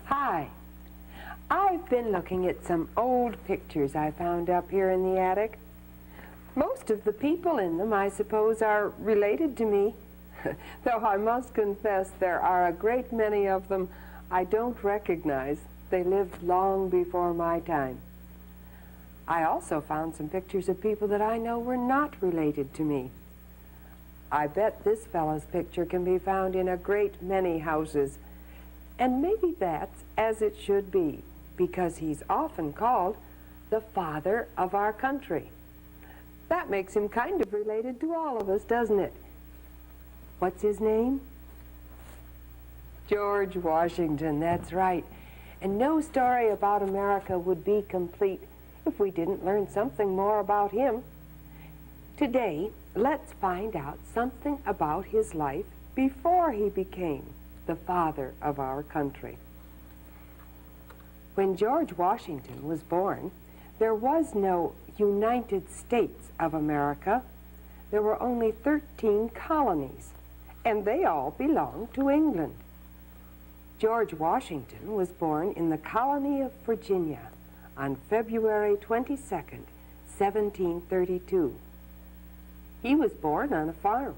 Hi. I've been looking at some old pictures I found up here in the attic. Most of the people in them, I suppose, are related to me, though I must confess there are a great many of them I don't recognize. They lived long before my time. I also found some pictures of people that I know were not related to me. I bet this fellow's picture can be found in a great many houses, and maybe that's as it should be, because he's often called the father of our country. That makes him kind of related to all of us, doesn't it? What's his name? George Washington, that's right. And no story about America would be complete if we didn't learn something more about him. Today, let's find out something about his life before he became the father of our country. When George Washington was born, there was no United States of America. There were only 13 colonies, and they all belonged to England. George Washington was born in the colony of Virginia on February 22nd, 1732. He was born on a farm.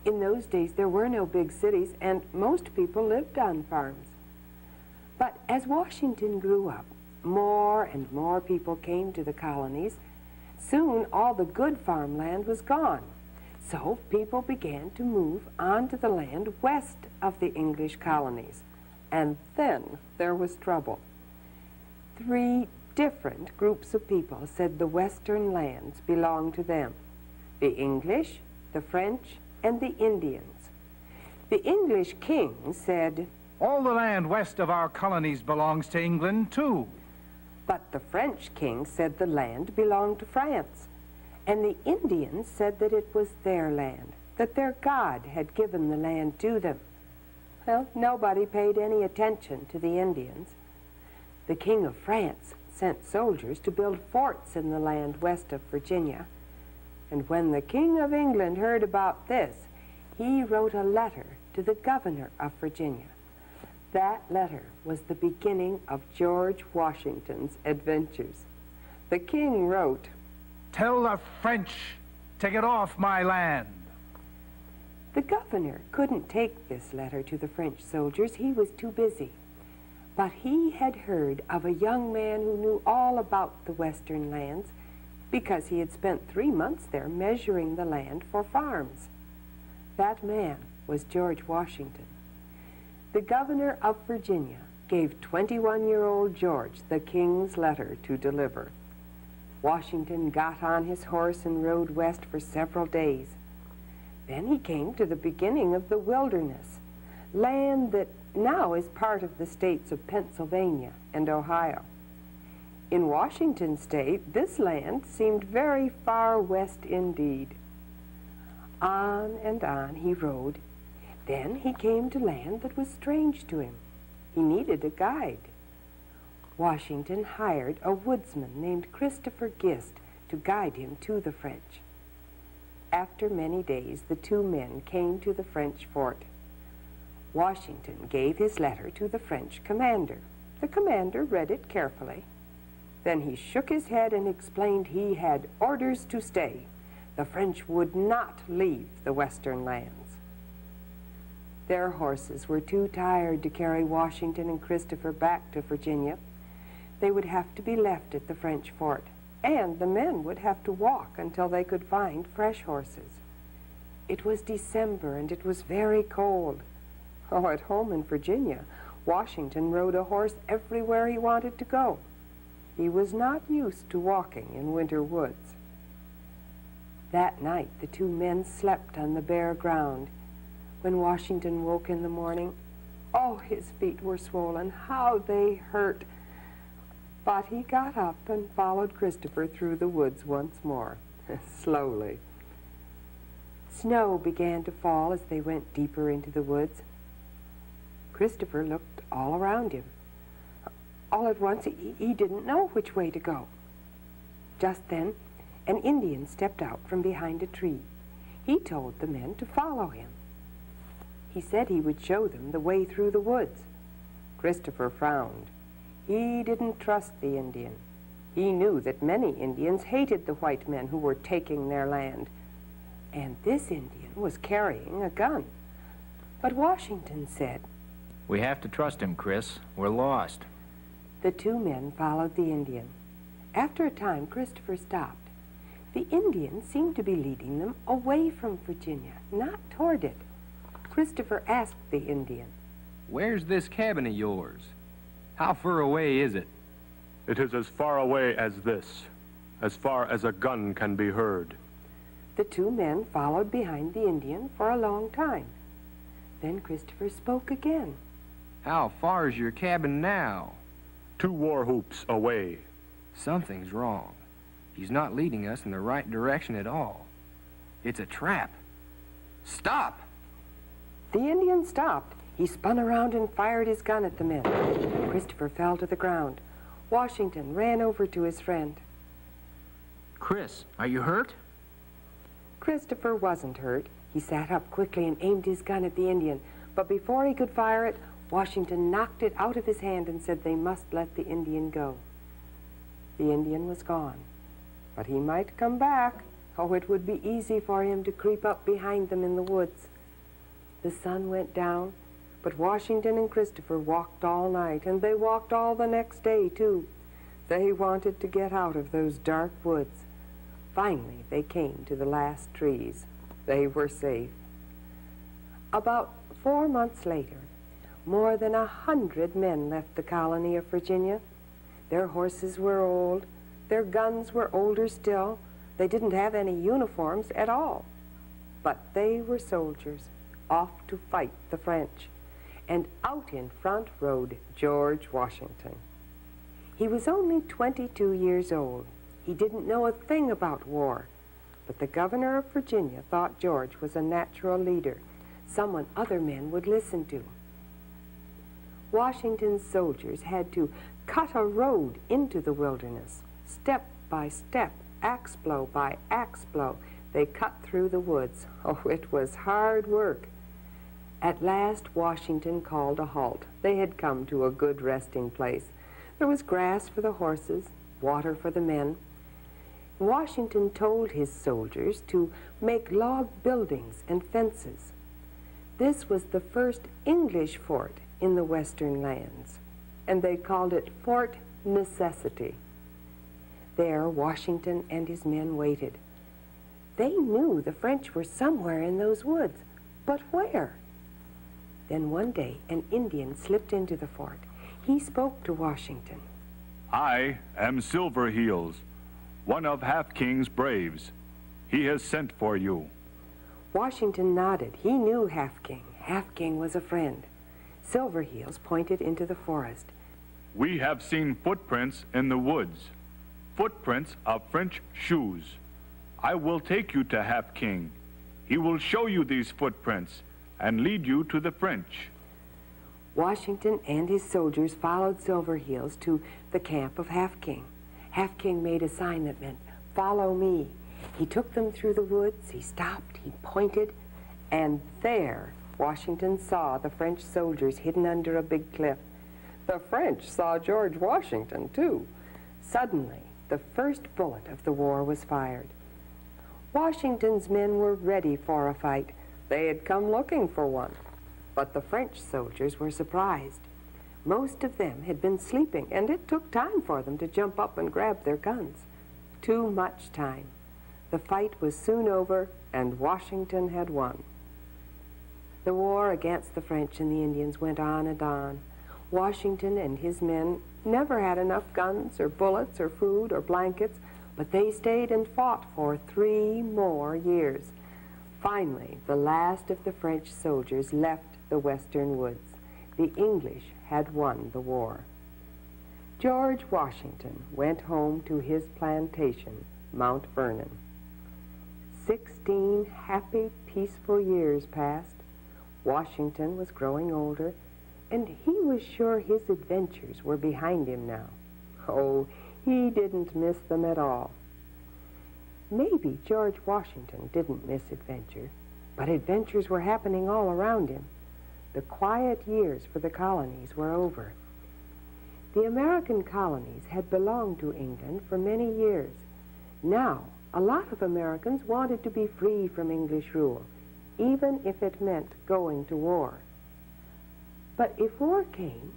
In those days, there were no big cities, and most people lived on farms. But as Washington grew up, more and more people came to the colonies. Soon, all the good farmland was gone. So people began to move onto the land west of the English colonies. And then there was trouble. 3 different groups of people said the western lands belonged to them: the English, the French, and the Indians. The English king said, "All the land west of our colonies belongs to England, too." But the French king said the land belonged to France. And the Indians said that it was their land, that their God had given the land to them. Well, nobody paid any attention to the Indians. The King of France sent soldiers to build forts in the land west of Virginia. And when the King of England heard about this, he wrote a letter to the governor of Virginia. That letter was the beginning of George Washington's adventures. The king wrote, "Tell the French to get off my land." The governor couldn't take this letter to the French soldiers. He was too busy. But he had heard of a young man who knew all about the western lands because he had spent 3 months there measuring the land for farms. That man was George Washington. The governor of Virginia gave 21-year-old George the king's letter to deliver. Washington got on his horse and rode west for several days. Then he came to the beginning of the wilderness, land that now is part of the states of Pennsylvania and Ohio. In Washington state, this land seemed very far west indeed. On and on he rode. Then he came to land that was strange to him. He needed a guide. Washington hired a woodsman named Christopher Gist to guide him to the French. After many days, the 2 men came to the French fort. Washington gave his letter to the French commander. The commander read it carefully. Then he shook his head and explained he had orders to stay. The French would not leave the western lands. Their horses were too tired to carry Washington and Christopher back to Virginia. They would have to be left at the French fort, and the men would have to walk until they could find fresh horses. It was December, and it was very cold. Oh, at home in Virginia, Washington rode a horse everywhere he wanted to go. He was not used to walking in winter woods. That night, the two men slept on the bare ground. When Washington woke in the morning, oh, his feet were swollen. How they hurt! But he got up and followed Christopher through the woods once more, slowly. Snow began to fall as they went deeper into the woods. Christopher looked all around him. All at once, he didn't know which way to go. Just then, an Indian stepped out from behind a tree. He told the men to follow him. He said he would show them the way through the woods. Christopher frowned. He didn't trust the Indian. He knew that many Indians hated the white men who were taking their land. And this Indian was carrying a gun. But Washington said, "We have to trust him, Chris. We're lost." The two men followed the Indian. After a time, Christopher stopped. The Indian seemed to be leading them away from Virginia, not toward it. Christopher asked the Indian, "Where's this cabin of yours? How far away is it?" It is as far away as this, as far as a gun can be heard. The two men followed behind the Indian for a long time. Then Christopher spoke again. "How far is your cabin now?" 2 war whoops away. Something's wrong. He's not leading us in the right direction at all. It's a trap. Stop! The Indian stopped. He spun around and fired his gun at the men. Christopher fell to the ground. Washington ran over to his friend. Chris, are you hurt? Christopher wasn't hurt. He sat up quickly and aimed his gun at the Indian. But before he could fire it, Washington knocked it out of his hand and said they must let the Indian go. The Indian was gone. But he might come back. Oh, it would be easy for him to creep up behind them in the woods. The sun went down, but Washington and Christopher walked all night, and they walked all the next day, too. They wanted to get out of those dark woods. Finally, they came to the last trees. They were safe. About 4 months later, more than 100 men left the colony of Virginia. Their horses were old. Their guns were older still. They didn't have any uniforms at all. But they were soldiers, off to fight the French. And out in front rode George Washington. He was only 22 years old. He didn't know a thing about war. But the governor of Virginia thought George was a natural leader, someone other men would listen to. Washington's soldiers had to cut a road into the wilderness. Step by step, axe blow by axe blow, they cut through the woods. Oh, it was hard work. At last, Washington called a halt. They had come to a good resting place. There was grass for the horses, water for the men. Washington told his soldiers to make log buildings and fences. This was the first English fort in the western lands, and they called it Fort Necessity. There, Washington and his men waited. They knew the French were somewhere in those woods, but where? Then one day, an Indian slipped into the fort. He spoke to Washington. "I am Silverheels, one of Half King's braves. He has sent for you." Washington nodded. He knew Half King. Half King was a friend. Silverheels pointed into the forest. "We have seen footprints in the woods, footprints of French shoes. I will take you to Half King. He will show you these footprints and lead you to the French." Washington and his soldiers followed Silverheels to the camp of Half King. Half King made a sign that meant, "Follow me." He took them through the woods. He stopped. He pointed. And there, Washington saw the French soldiers hidden under a big cliff. The French saw George Washington, too. Suddenly, the first bullet of the war was fired. Washington's men were ready for a fight. They had come looking for one. But the French soldiers were surprised. Most of them had been sleeping, and it took time for them to jump up and grab their guns. Too much time. The fight was soon over, and Washington had won. The war against the French and the Indians went on and on. Washington and his men never had enough guns or bullets or food or blankets, but they stayed and fought for 3 more years. Finally, the last of the French soldiers left the western woods. The English had won the war. George Washington went home to his plantation, Mount Vernon. 16 happy, peaceful years passed. Washington was growing older, and he was sure his adventures were behind him now. Oh, he didn't miss them at all. Maybe George Washington didn't miss adventure, but adventures were happening all around him. The quiet years for the colonies were over. The American colonies had belonged to England for many years. Now, a lot of Americans wanted to be free from English rule, even if it meant going to war. But if war came,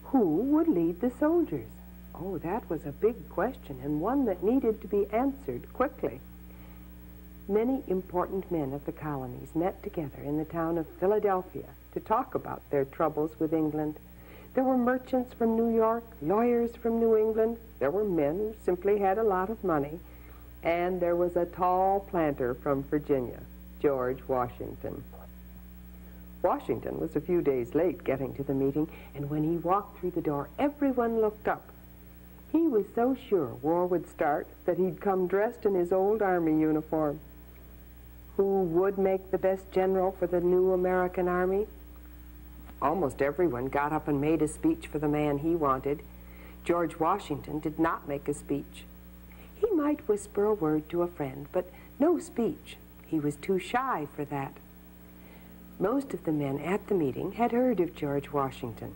who would lead the soldiers? Oh, that was a big question, and one that needed to be answered quickly. Many important men of the colonies met together in the town of Philadelphia to talk about their troubles with England. There were merchants from New York, lawyers from New England, there were men who simply had a lot of money, and there was a tall planter from Virginia, George Washington. Washington was a few days late getting to the meeting, and when he walked through the door, everyone looked up. He was so sure war would start that he'd come dressed in his old army uniform. Who would make the best general for the new American army? Almost everyone got up and made a speech for the man he wanted. George Washington did not make a speech. He might whisper a word to a friend, but no speech. He was too shy for that. Most of the men at the meeting had heard of George Washington,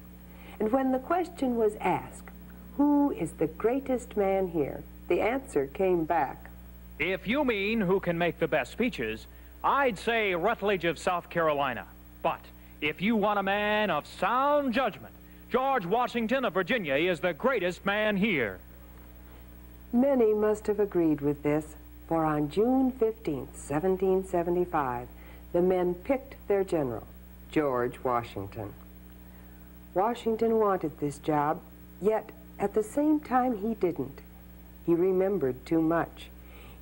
and when the question was asked, "Who is the greatest man here?" the answer came back. If you mean who can make the best speeches, I'd say Rutledge of South Carolina. But if you want a man of sound judgment, George Washington of Virginia is the greatest man here. Many must have agreed with this, for on June 15th, 1775, the men picked their general, George Washington. Washington wanted this job, yet at the same time he didn't. He remembered too much.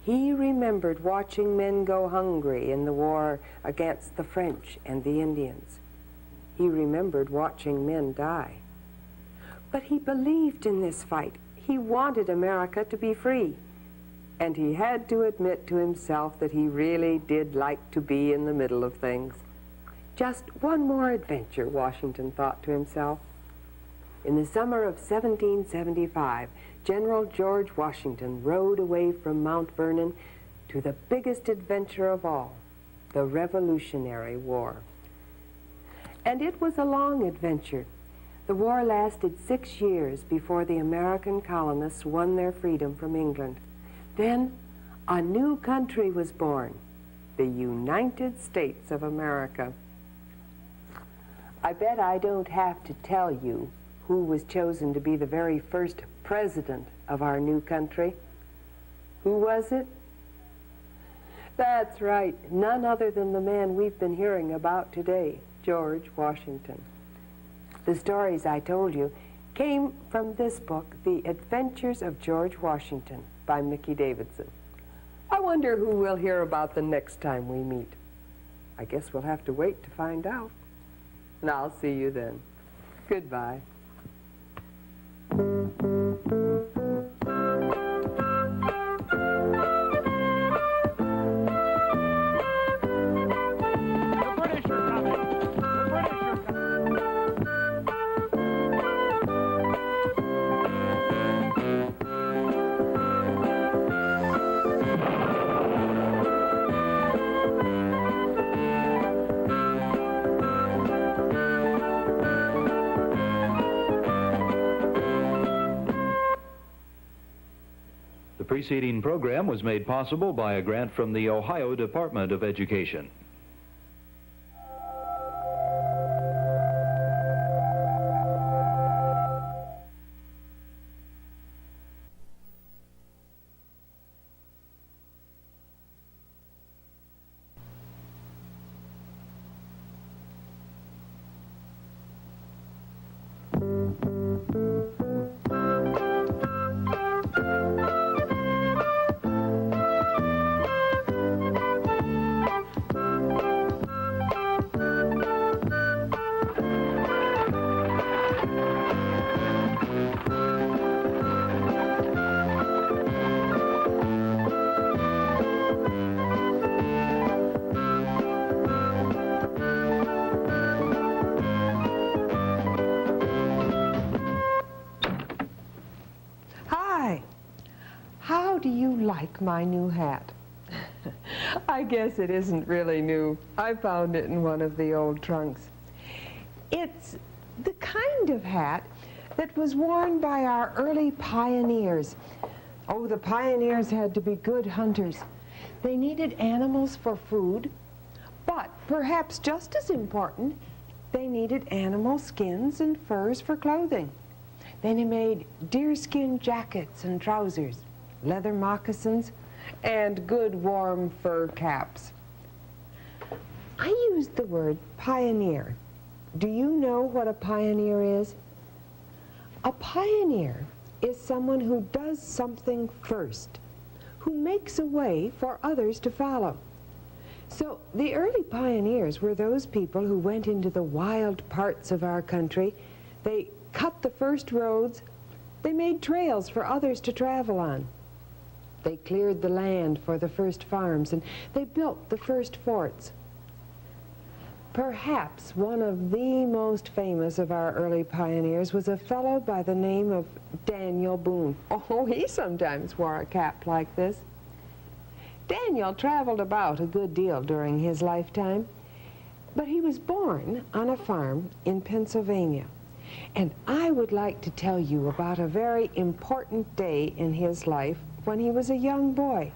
He remembered watching men go hungry in the war against the French and the Indians. He remembered watching men die. But he believed in this fight. He wanted America to be free. And he had to admit to himself that he really did like to be in the middle of things. Just one more adventure, Washington thought to himself. In the summer of 1775, General George Washington rode away from Mount Vernon to the biggest adventure of all, the Revolutionary War. And it was a long adventure. The war lasted 6 years before the American colonists won their freedom from England. Then a new country was born, the United States of America. I bet I don't have to tell you who was chosen to be the very first president of our new country. Who was it? That's right, none other than the man we've been hearing about today, George Washington. The stories I told you came from this book, The Adventures of George Washington, by Mickey Davidson. I wonder who we'll hear about the next time we meet. I guess we'll have to wait to find out. And I'll see you then. Goodbye. The preceding program was made possible by a grant from the Ohio Department of Education. do you like my new hat? I guess it isn't really new. I found it in one of the old trunks. It's the kind of hat that was worn by our early pioneers. Oh, the pioneers had to be good hunters. They needed animals for food, but perhaps just as important, they needed animal skins and furs for clothing. Then he made deerskin jackets and trousers, leather moccasins, and good warm fur caps. I used the word pioneer. Do you know what a pioneer is? A pioneer is someone who does something first, who makes a way for others to follow. So the early pioneers were those people who went into the wild parts of our country. They cut the first roads. They made trails for others to travel on. They cleared the land for the first farms, and they built the first forts. Perhaps one of the most famous of our early pioneers was a fellow by the name of Daniel Boone. Oh, he sometimes wore a cap like this. Daniel traveled about a good deal during his lifetime, but he was born on a farm in Pennsylvania. And I would like to tell you about a very important day in his life when he was a young boy.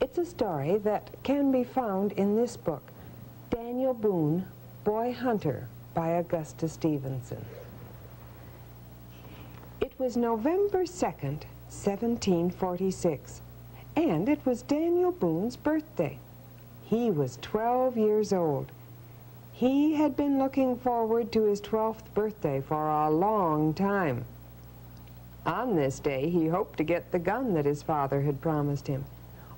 It's a story that can be found in this book, Daniel Boone, Boy Hunter, by Augusta Stevenson. It was November 2nd, 1746, and it was Daniel Boone's birthday. He was 12 years old. He had been looking forward to his 12th birthday for a long time. On this day, he hoped to get the gun that his father had promised him.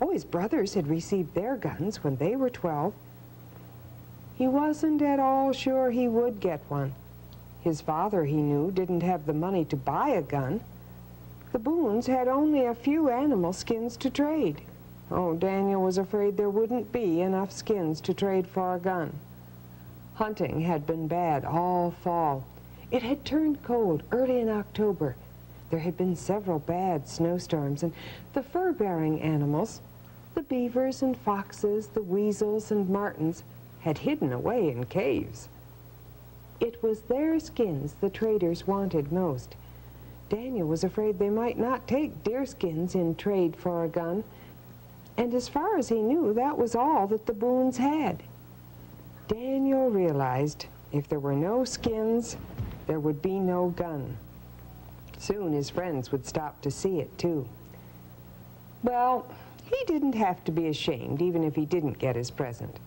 Oh, his brothers had received their guns when they were 12. He wasn't at all sure he would get one. His father, he knew, didn't have the money to buy a gun. The Boones had only a few animal skins to trade. Oh, Daniel was afraid there wouldn't be enough skins to trade for a gun. Hunting had been bad all fall. It had turned cold early in October. There had been several bad snowstorms, and the fur-bearing animals, the beavers and foxes, the weasels and martens, had hidden away in caves. It was their skins the traders wanted most. Daniel was afraid they might not take deerskins in trade for a gun, and as far as he knew, that was all that the Boones had. Daniel realized if there were no skins, there would be no gun. Soon his friends would stop to see it, too. Well, he didn't have to be ashamed, even if he didn't get his present.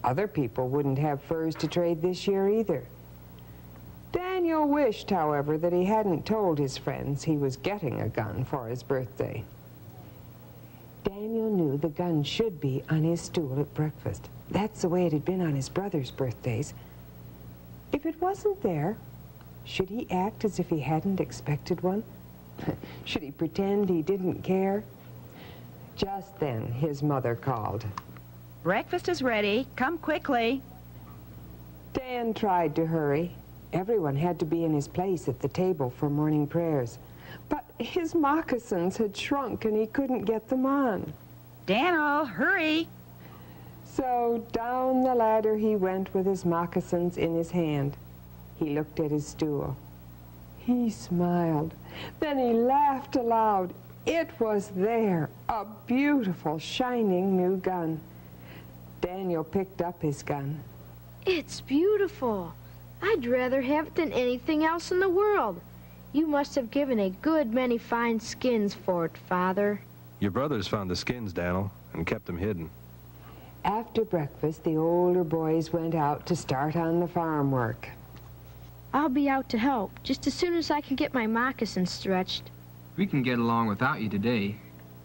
Other people wouldn't have furs to trade this year either. Daniel wished, however, that he hadn't told his friends he was getting a gun for his birthday. Daniel knew the gun should be on his stool at breakfast. That's the way it had been on his brother's birthdays. If it wasn't there, should he act as if he hadn't expected one? Should he pretend he didn't care? Just then, his mother called. Breakfast is ready. Come quickly. Dan tried to hurry. Everyone had to be in his place at the table for morning prayers. But his moccasins had shrunk and he couldn't get them on. Daniel, hurry. So down the ladder he went with his moccasins in his hand. He looked at his stool. He smiled. Then he laughed aloud. It was there, a beautiful, shining new gun. Daniel picked up his gun. It's beautiful. I'd rather have it than anything else in the world. You must have given a good many fine skins for it, Father. Your brothers found the skins, Daniel, and kept them hidden. After breakfast, the older boys went out to start on the farm work. I'll be out to help just as soon as I can get my moccasins stretched. We can get along without you today.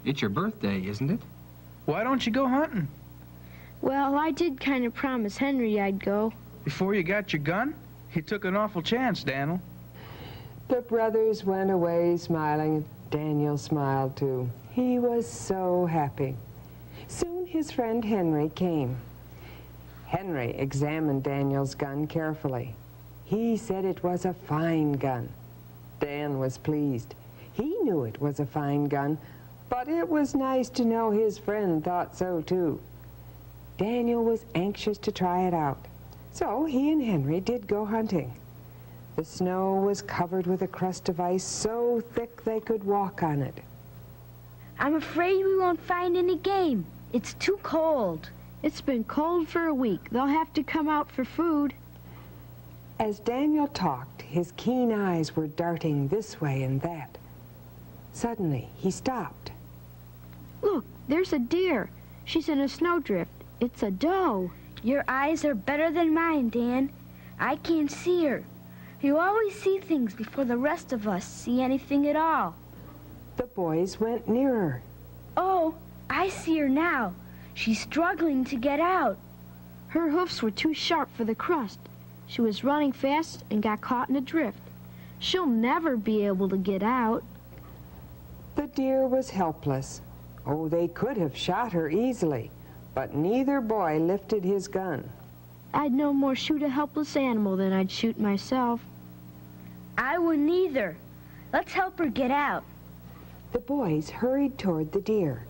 It's your birthday, isn't it? Why don't you go hunting? Well, I did kind of promise Henry I'd go. Before you got your gun? You took an awful chance, Daniel. The brothers went away smiling. Daniel smiled too. He was so happy. Soon his friend Henry came. Henry examined Daniel's gun carefully. He said it was a fine gun. Dan was pleased. He knew it was a fine gun, But it was nice to know his friend thought so too. Daniel was anxious to try it out, so he and Henry did go hunting. The snow was covered with a crust of ice so thick they could walk on it. I'm afraid we won't find any game. It's too cold. It's been cold for a week. They'll have to come out for food. As Daniel talked, his keen eyes were darting this way and that. Suddenly, he stopped. Look, there's a deer. She's in a snowdrift. It's a doe. Your eyes are better than mine, Dan. I can't see her. You always see things before the rest of us see anything at all. The boys went nearer. Oh, I see her now. She's struggling to get out. Her hoofs were too sharp for the crust. She was running fast and got caught in a drift. She'll never be able to get out. The deer was helpless. Oh, they could have shot her easily, but neither boy lifted his gun. I'd no more shoot a helpless animal than I'd shoot myself. I wouldn't either. Let's help her get out. The boys hurried toward the deer.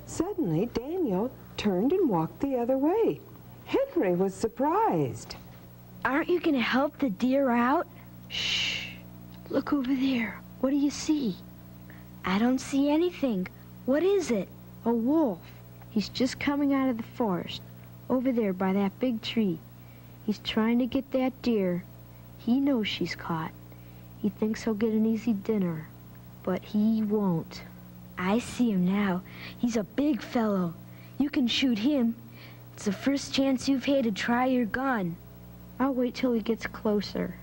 Suddenly, Daniel turned and walked the other way. Henry was surprised. Aren't you going to help the deer out? Shh. Look over there. What do you see? I don't see anything. What is it? A wolf. He's just coming out of the forest, over there by that big tree. He's trying to get that deer. He knows she's caught. He thinks he'll get an easy dinner, but he won't. I see him now. He's a big fellow. You can shoot him. It's the first chance you've had to try your gun. I'll wait till he gets closer.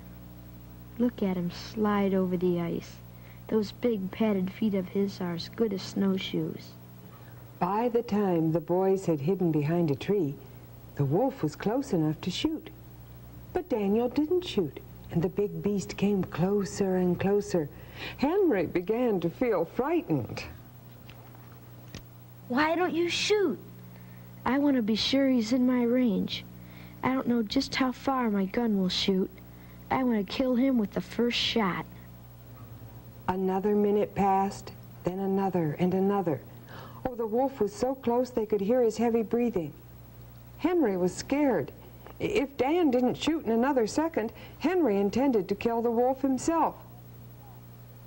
Look at him slide over the ice. Those big padded feet of his are as good as snowshoes. By the time the boys had hidden behind a tree, the wolf was close enough to shoot. But Daniel didn't shoot, and the big beast came closer and closer. Henry began to feel frightened. Why don't you shoot? I want to be sure he's in my range. I don't know just how far my gun will shoot. I want to kill him with the first shot. Another minute passed, then another and another. Oh, the wolf was so close they could hear his heavy breathing. Henry was scared. If Dan didn't shoot in another second, Henry intended to kill the wolf himself.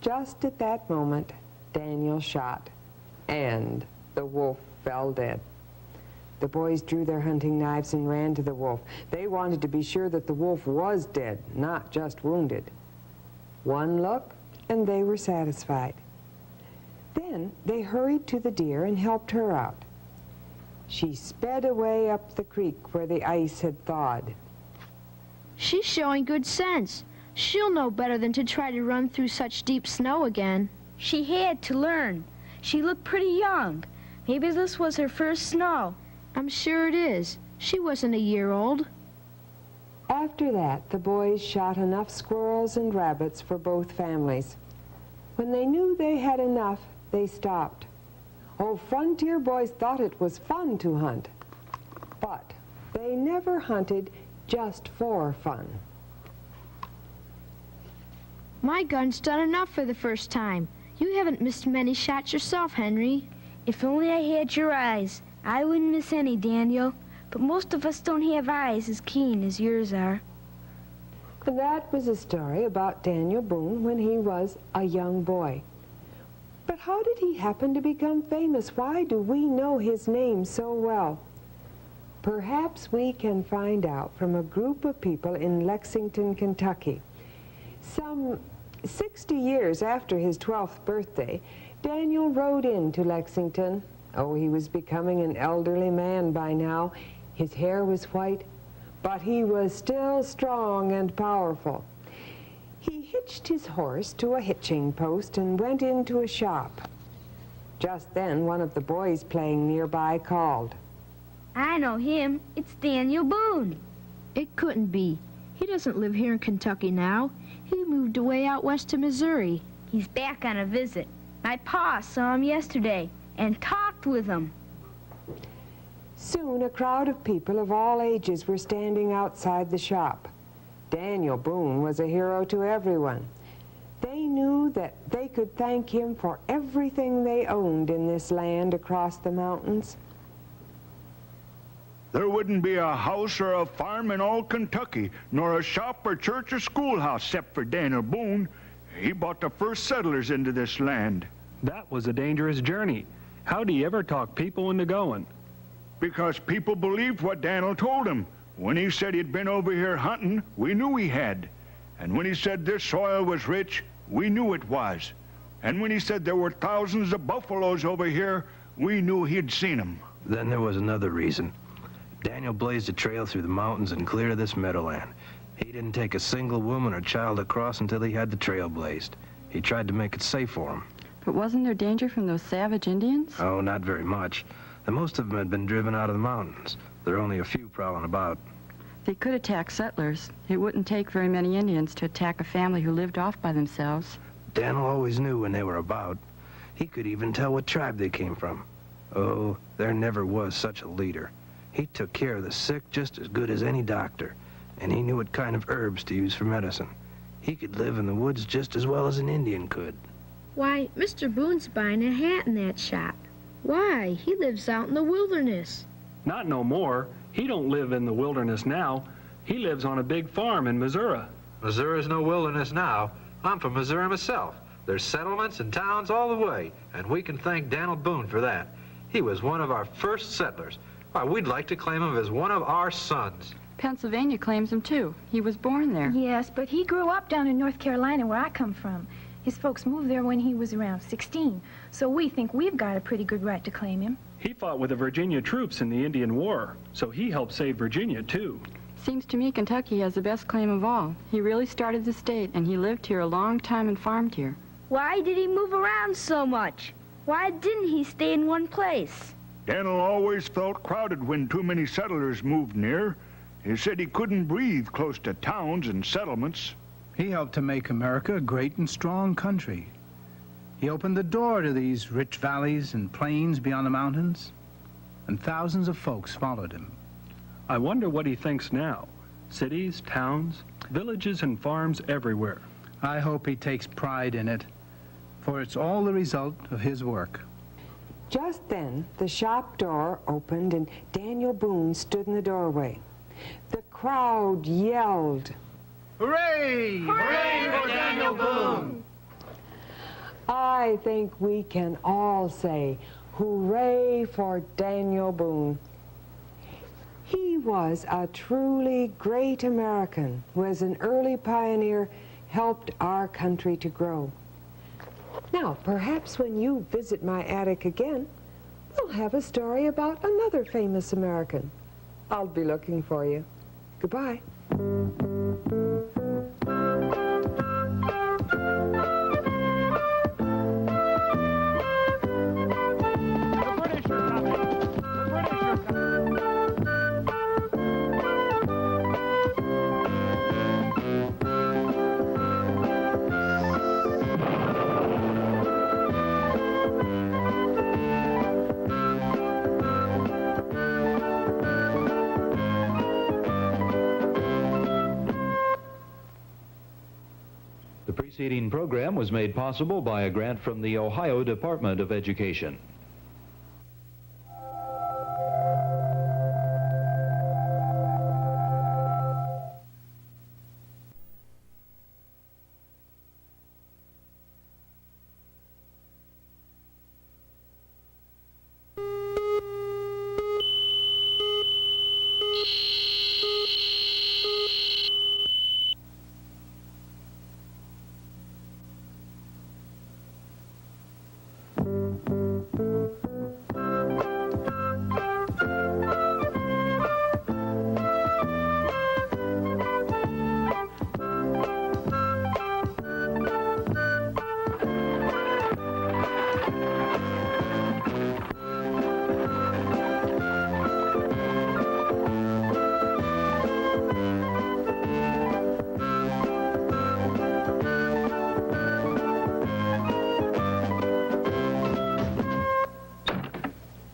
Just at that moment, Daniel shot, and the wolf fell dead. The boys drew their hunting knives and ran to the wolf. They wanted to be sure that the wolf was dead, not just wounded. One look, and they were satisfied. Then they hurried to the deer and helped her out. She sped away up the creek where the ice had thawed. She's showing good sense. She'll know better than to try to run through such deep snow again. She had to learn. She looked pretty young. Maybe this was her first snow. I'm sure it is. She wasn't a year old. After that, the boys shot enough squirrels and rabbits for both families. When they knew they had enough, they stopped. Oh, frontier boys thought it was fun to hunt, but they never hunted just for fun. My gun's done enough for the first time. You haven't missed many shots yourself, Henry. If only I had your eyes. I wouldn't miss any, Daniel. But most of us don't have eyes as keen as yours are. That was a story about Daniel Boone when he was a young boy. But how did he happen to become famous? Why do we know his name so well? Perhaps we can find out from a group of people in Lexington, Kentucky. Some 60 years after his 12th birthday, Daniel rode into Lexington. Oh, he was becoming an elderly man by now. His hair was white, but he was still strong and powerful. He hitched his horse to a hitching post and went into a shop. Just then, one of the boys playing nearby called. I know him. It's Daniel Boone. It couldn't be. He doesn't live here in Kentucky now. He moved away out west to Missouri. He's back on a visit. My pa saw him yesterday and talked with him. Soon, a crowd of people of all ages were standing outside the shop. Daniel Boone was a hero to everyone. They knew that they could thank him for everything they owned in this land across the mountains. There wouldn't be a house or a farm in all Kentucky, nor a shop or church or schoolhouse, except for Daniel Boone. He brought the first settlers into this land. That was a dangerous journey. How'd he ever talk people into going? Because people believed what Daniel told them. When he said he'd been over here hunting, we knew he had. And when he said this soil was rich, we knew it was. And when he said there were thousands of buffaloes over here, we knew he'd seen them. Then there was another reason. Daniel blazed a trail through the mountains and clear to this meadowland. He didn't take a single woman or child across until he had the trail blazed. He tried to make it safe for them. But wasn't there danger from those savage Indians? Oh, not very much. The most of them had been driven out of the mountains. There are only a few prowling about. They could attack settlers. It wouldn't take very many Indians to attack a family who lived off by themselves. Daniel always knew when they were about. He could even tell what tribe they came from. Oh, there never was such a leader. He took care of the sick just as good as any doctor, and he knew what kind of herbs to use for medicine. He could live in the woods just as well as an Indian could. Why, Mr. Boone's buying a hat in that shop. Why, he lives out in the wilderness. Not no more. He don't live in the wilderness now. He lives on a big farm in Missouri. Missouri's no wilderness now. I'm from Missouri myself. There's settlements and towns all the way, and we can thank Daniel Boone for that. He was one of our first settlers. Why, we'd like to claim him as one of our sons. Pennsylvania claims him, too. He was born there. Yes, but he grew up down in North Carolina, where I come from. His folks moved there when he was around 16, so we think we've got a pretty good right to claim him. He fought with the Virginia troops in the Indian War, so he helped save Virginia, too. Seems to me Kentucky has the best claim of all. He really started the state, and he lived here a long time and farmed here. Why did he move around so much? Why didn't he stay in one place? Daniel always felt crowded when too many settlers moved near. He said he couldn't breathe close to towns and settlements. He helped to make America a great and strong country. He opened the door to these rich valleys and plains beyond the mountains, and thousands of folks followed him. I wonder what he thinks now. Cities, towns, villages, and farms everywhere. I hope he takes pride in it, for it's all the result of his work. Just then, the shop door opened and Daniel Boone stood in the doorway. The crowd yelled, "Hooray! Hooray for Daniel Boone!" I think we can all say, hooray for Daniel Boone. He was a truly great American who, as an early pioneer, helped our country to grow. Now, perhaps when you visit my attic again, we'll have a story about another famous American. I'll be looking for you. Goodbye. The preceding program was made possible by a grant from the Ohio Department of Education.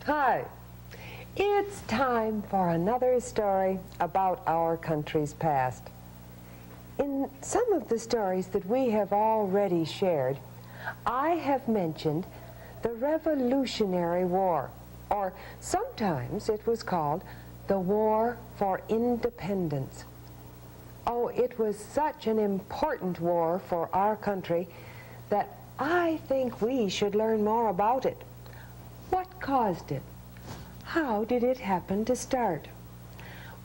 Hi. It's time for another story about our country's past. In some of the stories that we have already shared, I have mentioned the Revolutionary War, or sometimes it was called the War for Independence. Oh, it was such an important war for our country that I think we should learn more about it. What caused it? How did it happen to start?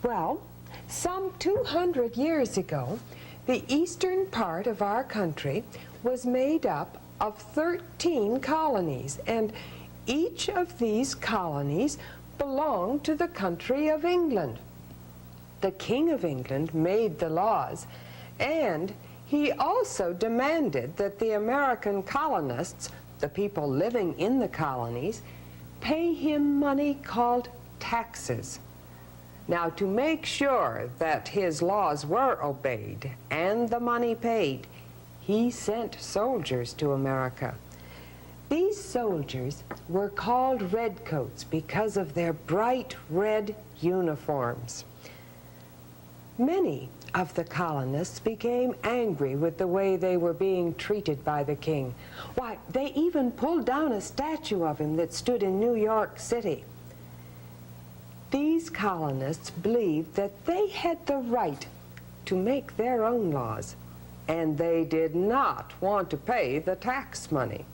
Well, some 200 years ago, the eastern part of our country was made up of 13 colonies, and each of these colonies belonged to the country of England. The King of England made the laws, and he also demanded that the American colonists, the people living in the colonies, pay him money called taxes. Now, to make sure that his laws were obeyed and the money paid, he sent soldiers to America. These soldiers were called redcoats because of their bright red uniforms. Many of the colonists became angry with the way they were being treated by the king. Why, they even pulled down a statue of him that stood in New York City. These colonists believed that they had the right to make their own laws, and they did not want to pay the tax money.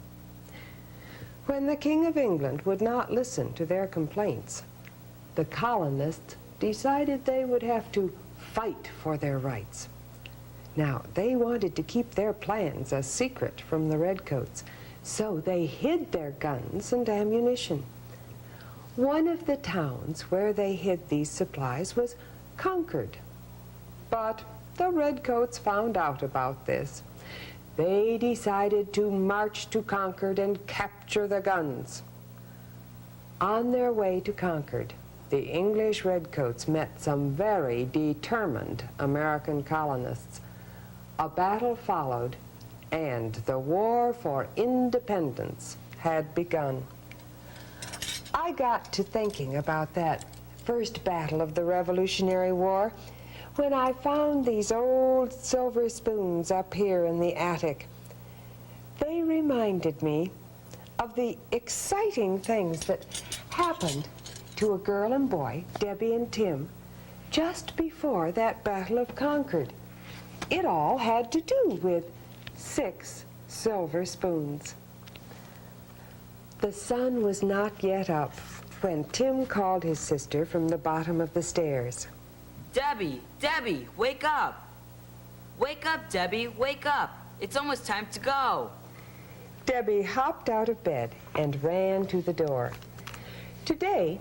When the King of England would not listen to their complaints, the colonists decided they would have to fight for their rights. Now, they wanted to keep their plans a secret from the redcoats, so they hid their guns and ammunition. One of the towns where they hid these supplies was Concord. But the redcoats found out about this. They decided to march to Concord and capture the guns. On their way to Concord, the English redcoats met some very determined American colonists. A battle followed, and the War for Independence had begun. I got to thinking about that first battle of the Revolutionary War when I found these old silver spoons up here in the attic. They reminded me of the exciting things that happened to a girl and boy, Debbie and Tim, just before that Battle of Concord. It all had to do with 6 silver spoons. The sun was not yet up when Tim called his sister from the bottom of the stairs. Debbie, Debbie, wake up! Wake up, Debbie, wake up! It's almost time to go. Debbie hopped out of bed and ran to the door. Today,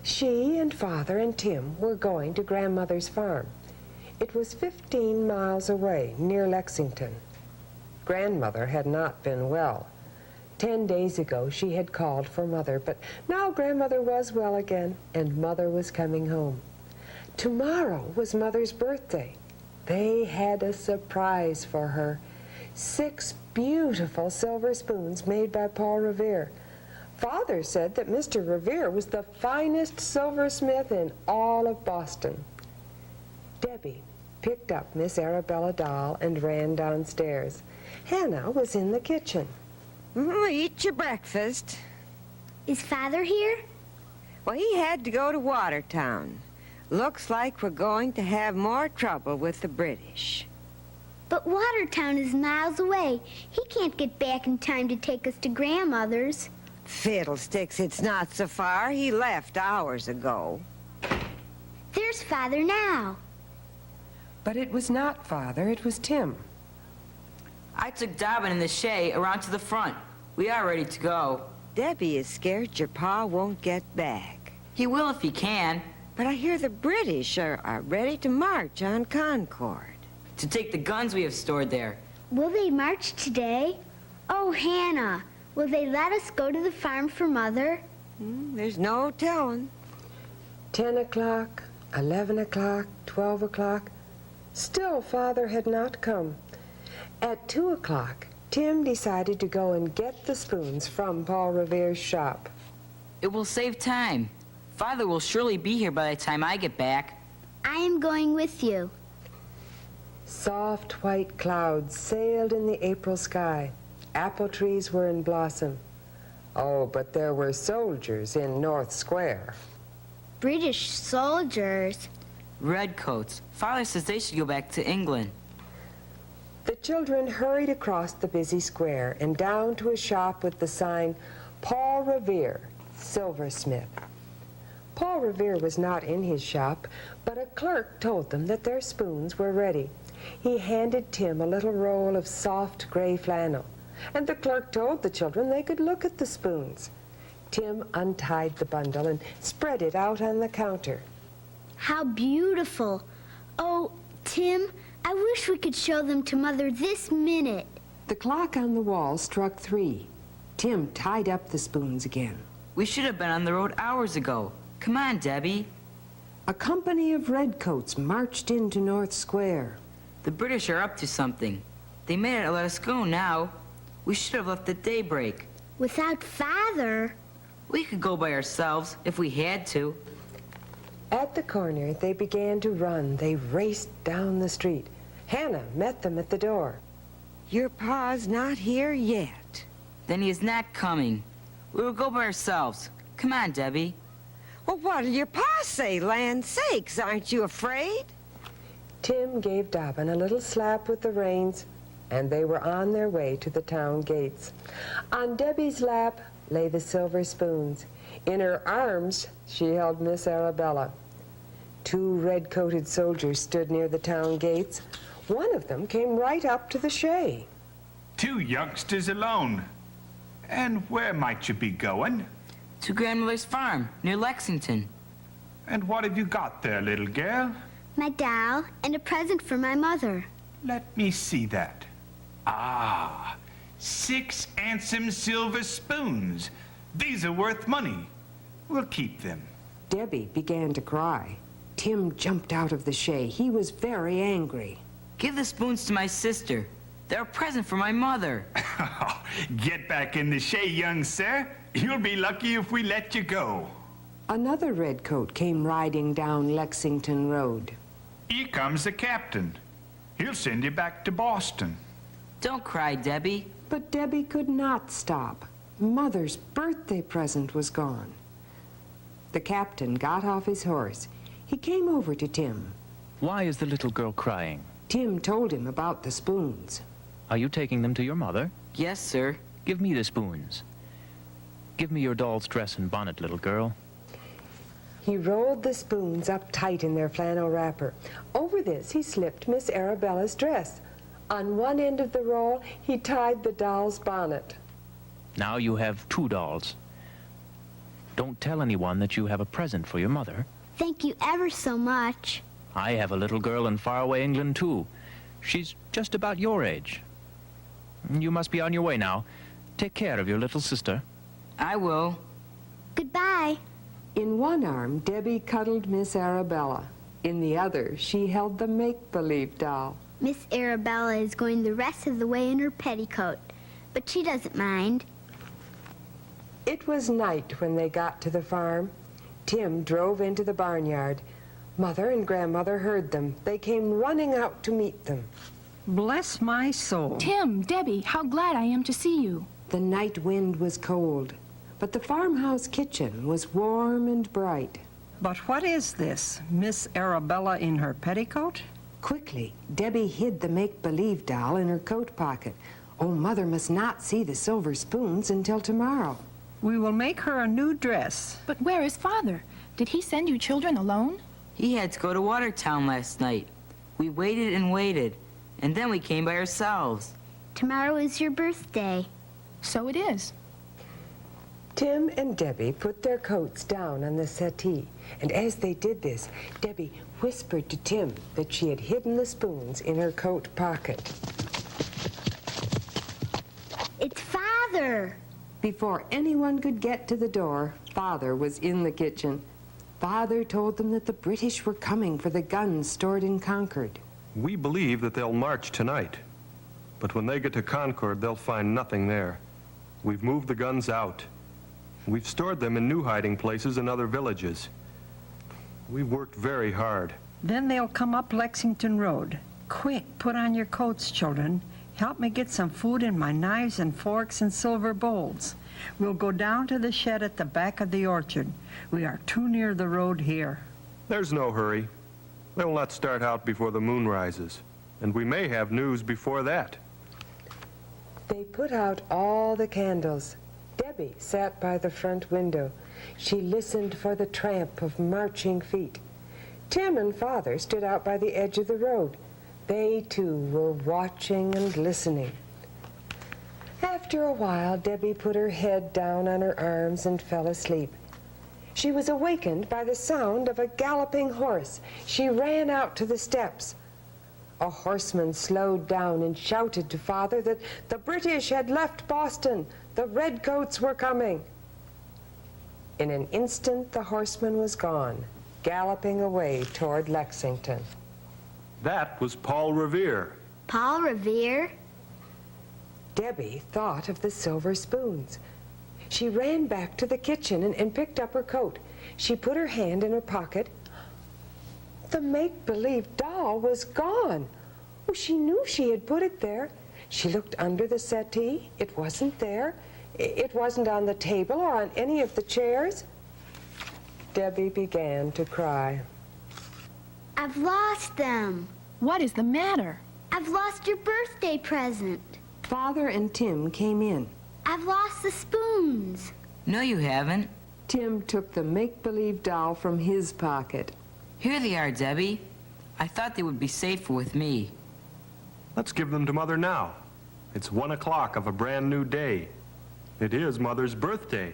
she and Father and Tim were going to Grandmother's farm. It was 15 miles away, near Lexington. Grandmother had not been well. 10 days ago, she had called for Mother, but now Grandmother was well again, and Mother was coming home. Tomorrow was Mother's birthday. They had a surprise for her. 6 beautiful silver spoons made by Paul Revere. Father said that Mr. Revere was the finest silversmith in all of Boston. Debbie picked up Miss Arabella doll and ran downstairs. Hannah was in the kitchen. Eat your breakfast. Is Father here? Well, he had to go to Watertown. Looks like we're going to have more trouble with the British. But Watertown is miles away. He can't get back in time to take us to Grandmother's. Fiddlesticks, it's not so far. He left hours ago. There's Father now. But it was not Father, it was Tim. I took Dobbin and the Shay around to the front. We are ready to go. Debbie is scared your pa won't get back. He will if he can. But I hear the British are ready to march on Concord. To take the guns we have stored there. Will they march today? Oh, Hannah, will they let us go to the farm for Mother? There's no telling. 10 o'clock, 11 o'clock, 12 o'clock. Still Father had not come. At 2 o'clock, Tim decided to go and get the spoons from Paul Revere's shop. It will save time. Father will surely be here by the time I get back. I am going with you. Soft white clouds sailed in the April sky. Apple trees were in blossom. Oh, but there were soldiers in North Square. British soldiers? Redcoats. Father says they should go back to England. The children hurried across the busy square and down to a shop with the sign, Paul Revere, silversmith. Paul Revere was not in his shop, but a clerk told them that their spoons were ready. He handed Tim a little roll of soft gray flannel, and the clerk told the children they could look at the spoons. Tim untied the bundle and spread it out on the counter. How beautiful. Oh, Tim, I wish we could show them to Mother this minute. The clock on the wall struck 3. Tim tied up the spoons again. We should have been on the road hours ago. Come on, Debbie. A company of redcoats marched into North Square. The British are up to something. They may not let us go now. We should have left at daybreak. Without Father? We could go by ourselves if we had to. At the corner, they began to run. They raced down the street. Hannah met them at the door. Your pa's not here yet. Then he is not coming. We will go by ourselves. Come on, Debbie. Well, what'll your pa say, land sakes? Aren't you afraid? Tim gave Dobbin a little slap with the reins, and they were on their way to the town gates. On Debbie's lap lay the silver spoons. In her arms, she held Miss Arabella. 2 red-coated soldiers stood near the town gates. One of them came right up to the shay. 2 youngsters alone. And where might you be going? To Grandmother's farm, near Lexington. And what have you got there, little girl? My doll and a present for my mother. Let me see that. Ah, 6 handsome silver spoons. These are worth money. We'll keep them. Debbie began to cry. Tim jumped out of the shay. He was very angry. Give the spoons to my sister. They're a present for my mother. Get back in the shay, young sir. You'll be lucky if we let you go. Another redcoat came riding down Lexington Road. Here comes the captain. He'll send you back to Boston. Don't cry, Debbie. But Debbie could not stop. Mother's birthday present was gone. The captain got off his horse. He came over to Tim. Why is the little girl crying? Tim told him about the spoons. Are you taking them to your mother? Yes, sir. Give me the spoons. Give me your doll's dress and bonnet, little girl. He rolled the spoons up tight in their flannel wrapper. Over this, he slipped Miss Arabella's dress. On one end of the roll, he tied the doll's bonnet. Now you have 2 dolls. Don't tell anyone that you have a present for your mother. Thank you ever so much. I have a little girl in faraway England, too. She's just about your age. You must be on your way now. Take care of your little sister. I will. Goodbye. In one arm, Debbie cuddled Miss Arabella. In the other, she held the make-believe doll. Miss Arabella is going the rest of the way in her petticoat, but she doesn't mind. It was night when they got to the farm. Tim drove into the barnyard. Mother and Grandmother heard them. They came running out to meet them. Bless my soul. Tim, Debbie, how glad I am to see you. The night wind was cold, but the farmhouse kitchen was warm and bright. But what is this? Miss Arabella in her petticoat? Quickly, Debbie hid the make-believe doll in her coat pocket. Oh, Mother must not see the silver spoons until tomorrow. We will make her a new dress. But where is Father? Did he send you children alone? He had to go to Watertown last night. We waited and waited, and then we came by ourselves. Tomorrow is your birthday. So it is. Tim and Debbie put their coats down on the settee, and as they did this, Debbie whispered to Tim that she had hidden the spoons in her coat pocket. It's Father! Before anyone could get to the door, Father was in the kitchen. Father told them that the British were coming for the guns stored in Concord. We believe that they'll march tonight. But when they get to Concord, they'll find nothing there. We've moved the guns out. We've stored them in new hiding places in other villages. We've worked very hard. Then they'll come up Lexington Road. Quick, put on your coats, children. Help me get some food in my knives and forks and silver bowls. We'll go down to the shed at the back of the orchard. We are too near the road here. There's no hurry. They'll not start out before the moon rises, and we may have news before that. They put out all the candles. Debbie sat by the front window. She listened for the tramp of marching feet. Tim and Father stood out by the edge of the road. They, too, were watching and listening. After a while, Debbie put her head down on her arms and fell asleep. She was awakened by the sound of a galloping horse. She ran out to the steps. A horseman slowed down and shouted to Father that the British had left Boston. The redcoats were coming. In an instant, the horseman was gone, galloping away toward Lexington. That was Paul Revere. Paul Revere? Debbie thought of the silver spoons. She ran back to the kitchen and picked up her coat. She put her hand in her pocket. The make-believe doll was gone. Oh, she knew she had put it there. She looked under the settee. It wasn't there. It wasn't on the table or on any of the chairs. Debbie began to cry. I've lost them. What is the matter? I've lost your birthday present. Father and Tim came in. I've lost the spoons. No, you haven't. Tim took the make-believe doll from his pocket. Here they are, Debbie. I thought they would be safer with me. Let's give them to Mother now. It's 1 o'clock of a brand new day. It is Mother's birthday.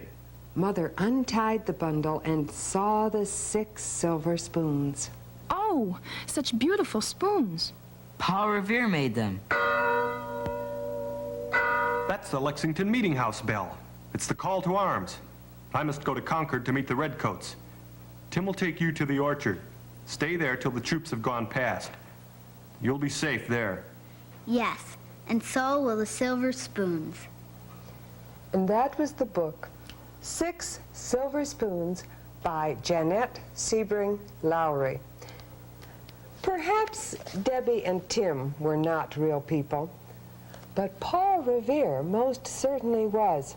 Mother untied the bundle and saw the 6 silver spoons. Oh, such beautiful spoons. Paul Revere made them. That's the Lexington Meeting House bell. It's the call to arms. I must go to Concord to meet the redcoats. Tim will take you to the orchard. Stay there till the troops have gone past. You'll be safe there. Yes, and so will the silver spoons. And that was the book, 6 Silver Spoons by Jeanette Sebring Lowry. Perhaps Debbie and Tim were not real people, but Paul Revere most certainly was.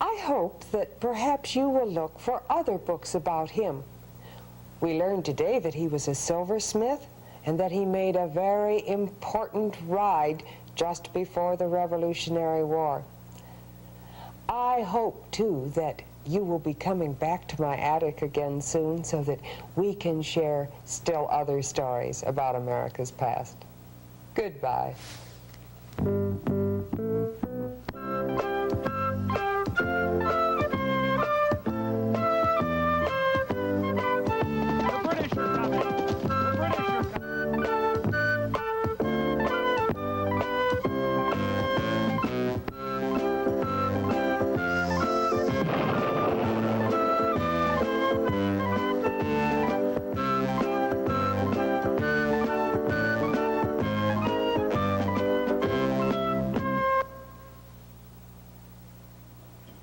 I hope that perhaps you will look for other books about him. We learned today that he was a silversmith and that he made a very important ride just before the Revolutionary War. I hope, too, that you will be coming back to my attic again soon so that we can share still other stories about America's past. Goodbye.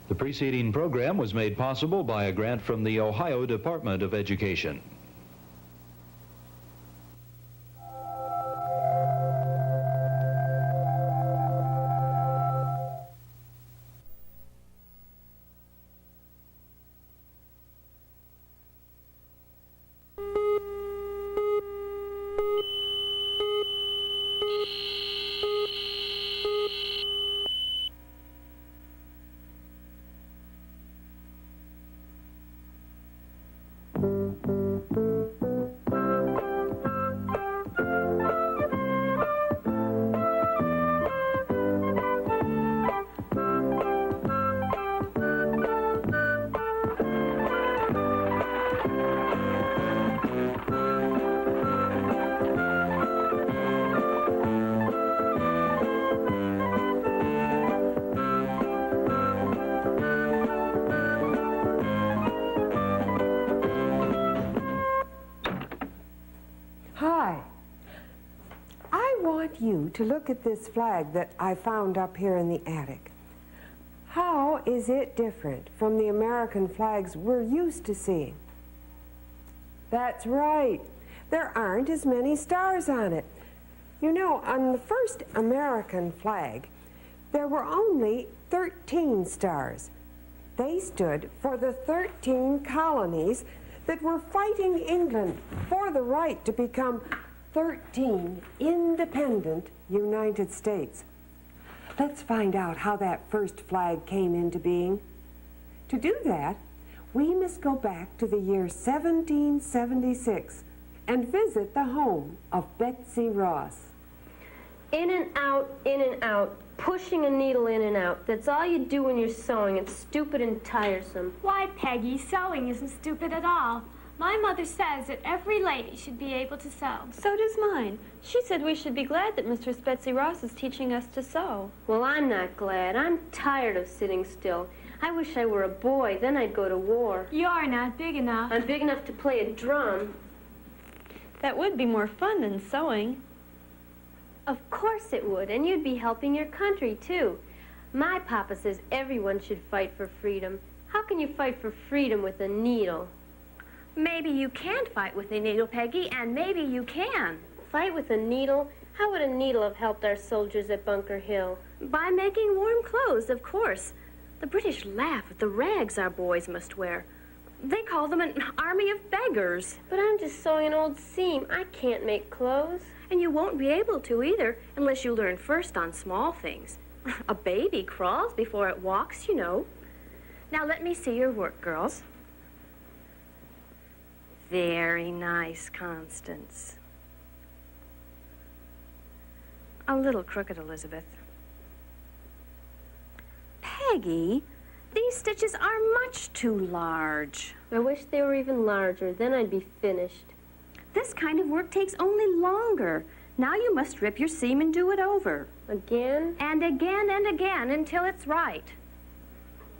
The preceding program was made possible by a grant from the Ohio Department of Education. Hi. I want you to look at this flag that I found up here in the attic. How is it different from the American flags we're used to seeing? That's right. There aren't as many stars on it. You know, on the first American flag, there were only 13 stars. They stood for the 13 colonies that were fighting England for the right to become 13 independent United States. Let's find out how that first flag came into being. To do that, we must go back to the year 1776 and visit the home of Betsy Ross. In and out, pushing a needle in and out. That's all you do when you're sewing. It's stupid and tiresome. Why, Peggy, sewing isn't stupid at all. My mother says that every lady should be able to sew. So does mine. She said we should be glad that Mistress Betsy Ross is teaching us to sew. Well, I'm not glad. I'm tired of sitting still. I wish I were a boy, then I'd go to war. You're not big enough. I'm big enough to play a drum. That would be more fun than sewing. Of course it would, and you'd be helping your country, too. My papa says everyone should fight for freedom. How can you fight for freedom with a needle? Maybe you can't fight with a needle, Peggy, and maybe you can. Fight with a needle? How would a needle have helped our soldiers at Bunker Hill? By making warm clothes, of course. The British laugh at the rags our boys must wear. They call them an army of beggars. But I'm just sewing an old seam. I can't make clothes. And you won't be able to either, unless you learn first on small things. A baby crawls before it walks, you know. Now let me see your work, girls. Very nice, Constance. A little crooked, Elizabeth. Peggy, these stitches are much too large. I wish they were even larger, then I'd be finished. This kind of work takes only longer. Now you must rip your seam and do it over. Again? And again and again until it's right.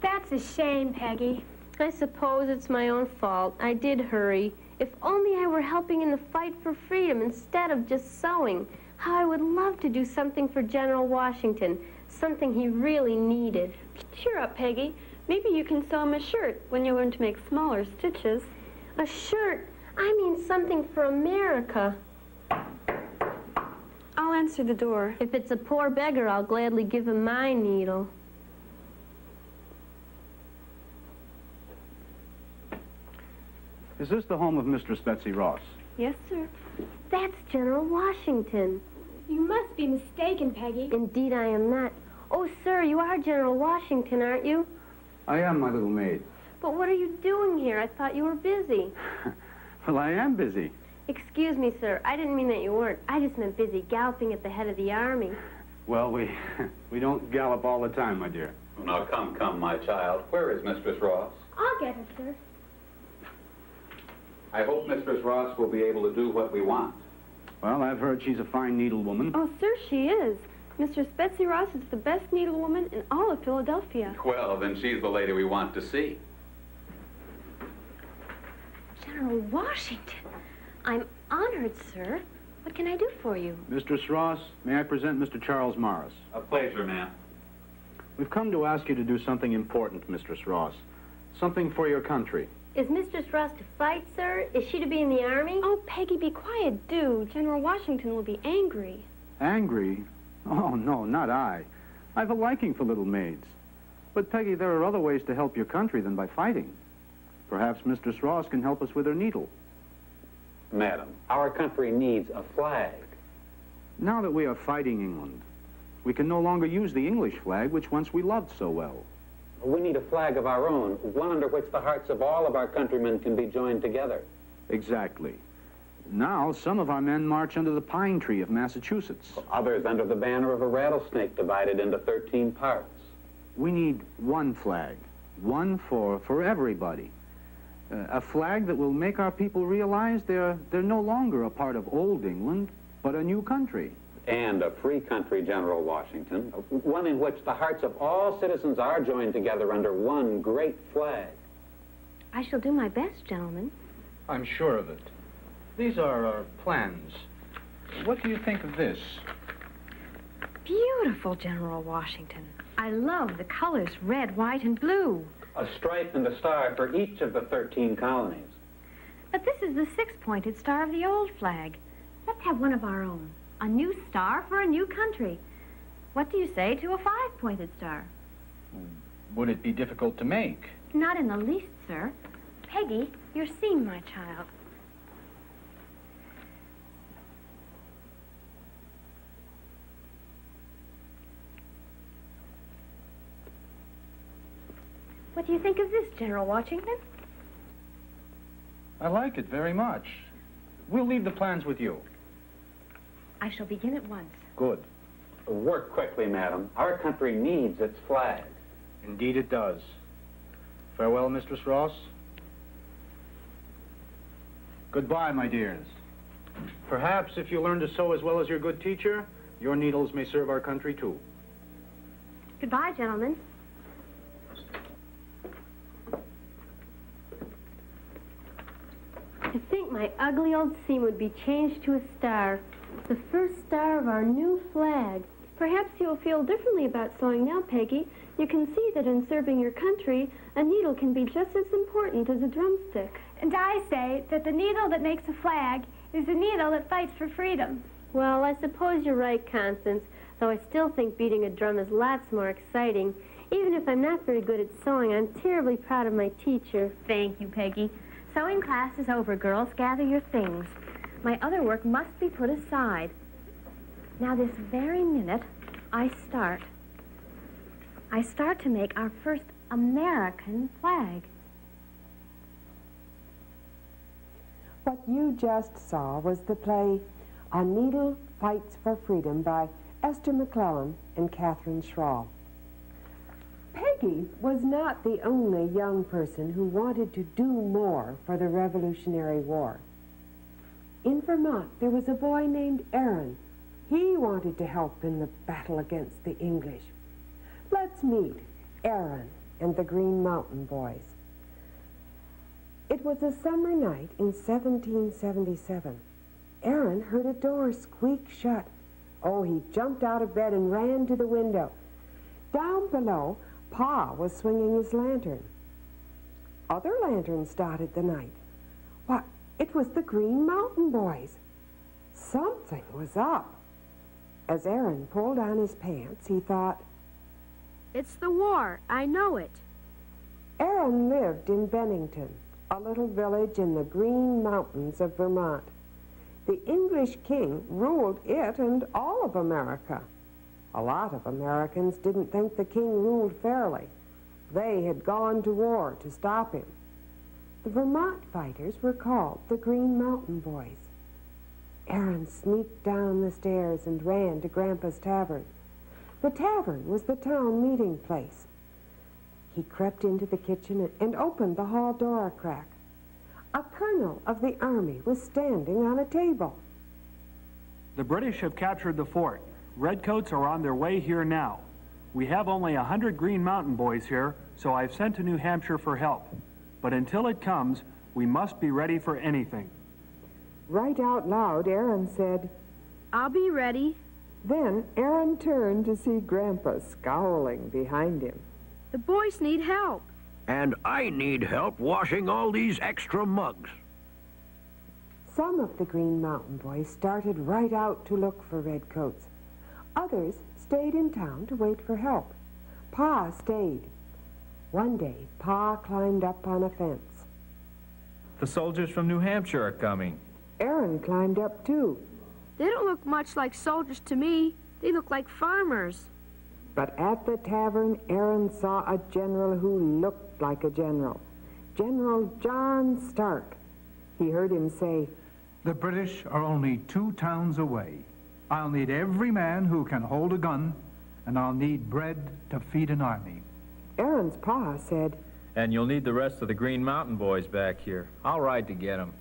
That's a shame, Peggy. I suppose it's my own fault. I did hurry. If only I were helping in the fight for freedom instead of just sewing. How I would love to do something for General Washington, something he really needed. Cheer up, Peggy. Maybe you can sew him a shirt when you learn to make smaller stitches. A shirt? I mean something for America. I'll answer the door. If it's a poor beggar, I'll gladly give him my needle. Is this the home of Mistress Betsy Ross? Yes, sir. That's General Washington. You must be mistaken, Peggy. Indeed, I am not. Oh, sir, you are General Washington, aren't you? I am, my little maid. But what are you doing here? I thought you were busy. Well, I am busy. Excuse me, sir. I didn't mean that you weren't. I just meant busy galloping at the head of the army. Well, we don't gallop all the time, my dear. Now, come, my child. Where is Mistress Ross? I'll get her, sir. I hope Mistress Ross will be able to do what we want. Well, I've heard she's a fine needlewoman. Oh, sir, she is. Mistress Betsy Ross is the best needlewoman in all of Philadelphia. Well, then she's the lady we want to see. General Washington. I'm honored, sir. What can I do for you? Mistress Ross, may I present Mr. Charles Morris? A pleasure, ma'am. We've come to ask you to do something important, Mistress Ross. Something for your country. Is Mistress Ross to fight, sir? Is she to be in the army? Oh, Peggy, be quiet, do. General Washington will be angry. Angry? Oh, no, not I. I've a liking for little maids. But, Peggy, there are other ways to help your country than by fighting. Perhaps Mistress Ross can help us with her needle. Madam, our country needs a flag. Now that we are fighting England, we can no longer use the English flag, which once we loved so well. We need a flag of our own, one under which the hearts of all of our countrymen can be joined together. Exactly. Now, some of our men march under the pine tree of Massachusetts. Others under the banner of a rattlesnake divided into 13 parts. We need one flag, one for everybody. A flag that will make our people realize they're no longer a part of old England, but a new country. And a free country, General Washington, one in which the hearts of all citizens are joined together under one great flag. I shall do my best, gentlemen. I'm sure of it. These are our plans. What do you think of this? Beautiful, General Washington. I love the colors red, white, and blue. A stripe and a star for each of the 13 colonies. But this is the six-pointed star of the old flag. Let's have one of our own. A new star for a new country. What do you say to a 5-pointed star? Would it be difficult to make? Not in the least, sir. Peggy, you're seeing my child. What do you think of this, General Washington? I like it very much. We'll leave the plans with you. I shall begin at once. Good. Work quickly, madam. Our country needs its flag. Indeed it does. Farewell, Mistress Ross. Goodbye, my dears. Perhaps if you learn to sew as well as your good teacher, your needles may serve our country too. Goodbye, gentlemen. To think my ugly old seam would be changed to a star. The first star of our new flag. Perhaps you'll feel differently about sewing now, Peggy. You can see that in serving your country, a needle can be just as important as a drumstick. And I say that the needle that makes a flag is the needle that fights for freedom. Well, I suppose you're right, Constance, though I still think beating a drum is lots more exciting. Even if I'm not very good at sewing, I'm terribly proud of my teacher. Thank you, Peggy. Sewing class is over, girls. Gather your things. My other work must be put aside. Now, this very minute, I start to make our first American flag. What you just saw was the play A Needle Fights for Freedom by Esther McClellan and Catherine Schrahl. Peggy was not the only young person who wanted to do more for the Revolutionary War. In Vermont, there was a boy named Aaron. He wanted to help in the battle against the English. Let's meet Aaron and the Green Mountain Boys. It was a summer night in 1777. Aaron heard a door squeak shut. Oh, he jumped out of bed and ran to the window. Down below, Pa was swinging his lantern. Other lanterns dotted the night. Why, it was the Green Mountain Boys. Something was up. As Aaron pulled on his pants, he thought, It's the war. I know it. Aaron lived in Bennington, a little village in the Green Mountains of Vermont. The English king ruled it and all of America. A lot of Americans didn't think the king ruled fairly. They had gone to war to stop him. The Vermont fighters were called the Green Mountain Boys. Aaron sneaked down the stairs and ran to Grandpa's tavern. The tavern was the town meeting place. He crept into the kitchen and opened the hall door a crack. A colonel of the army was standing on a table. The British have captured the fort. Redcoats are on their way here now. We have only 100 Green Mountain Boys here, so I've sent to New Hampshire for help. But until it comes, we must be ready for anything. Right out loud, Aaron said, I'll be ready. Then Aaron turned to see Grandpa scowling behind him. The boys need help. And I need help washing all these extra mugs. Some of the Green Mountain Boys started right out to look for redcoats. Others stayed in town to wait for help. Pa stayed. One day, Pa climbed up on a fence. The soldiers from New Hampshire are coming. Aaron climbed up too. They don't look much like soldiers to me. They look like farmers. But at the tavern, Aaron saw a general who looked like a general. General John Stark. He heard him say, The British are only 2 towns away. I'll need every man who can hold a gun, and I'll need bread to feed an army. Aaron's pa said, And you'll need the rest of the Green Mountain Boys back here. I'll ride to get them.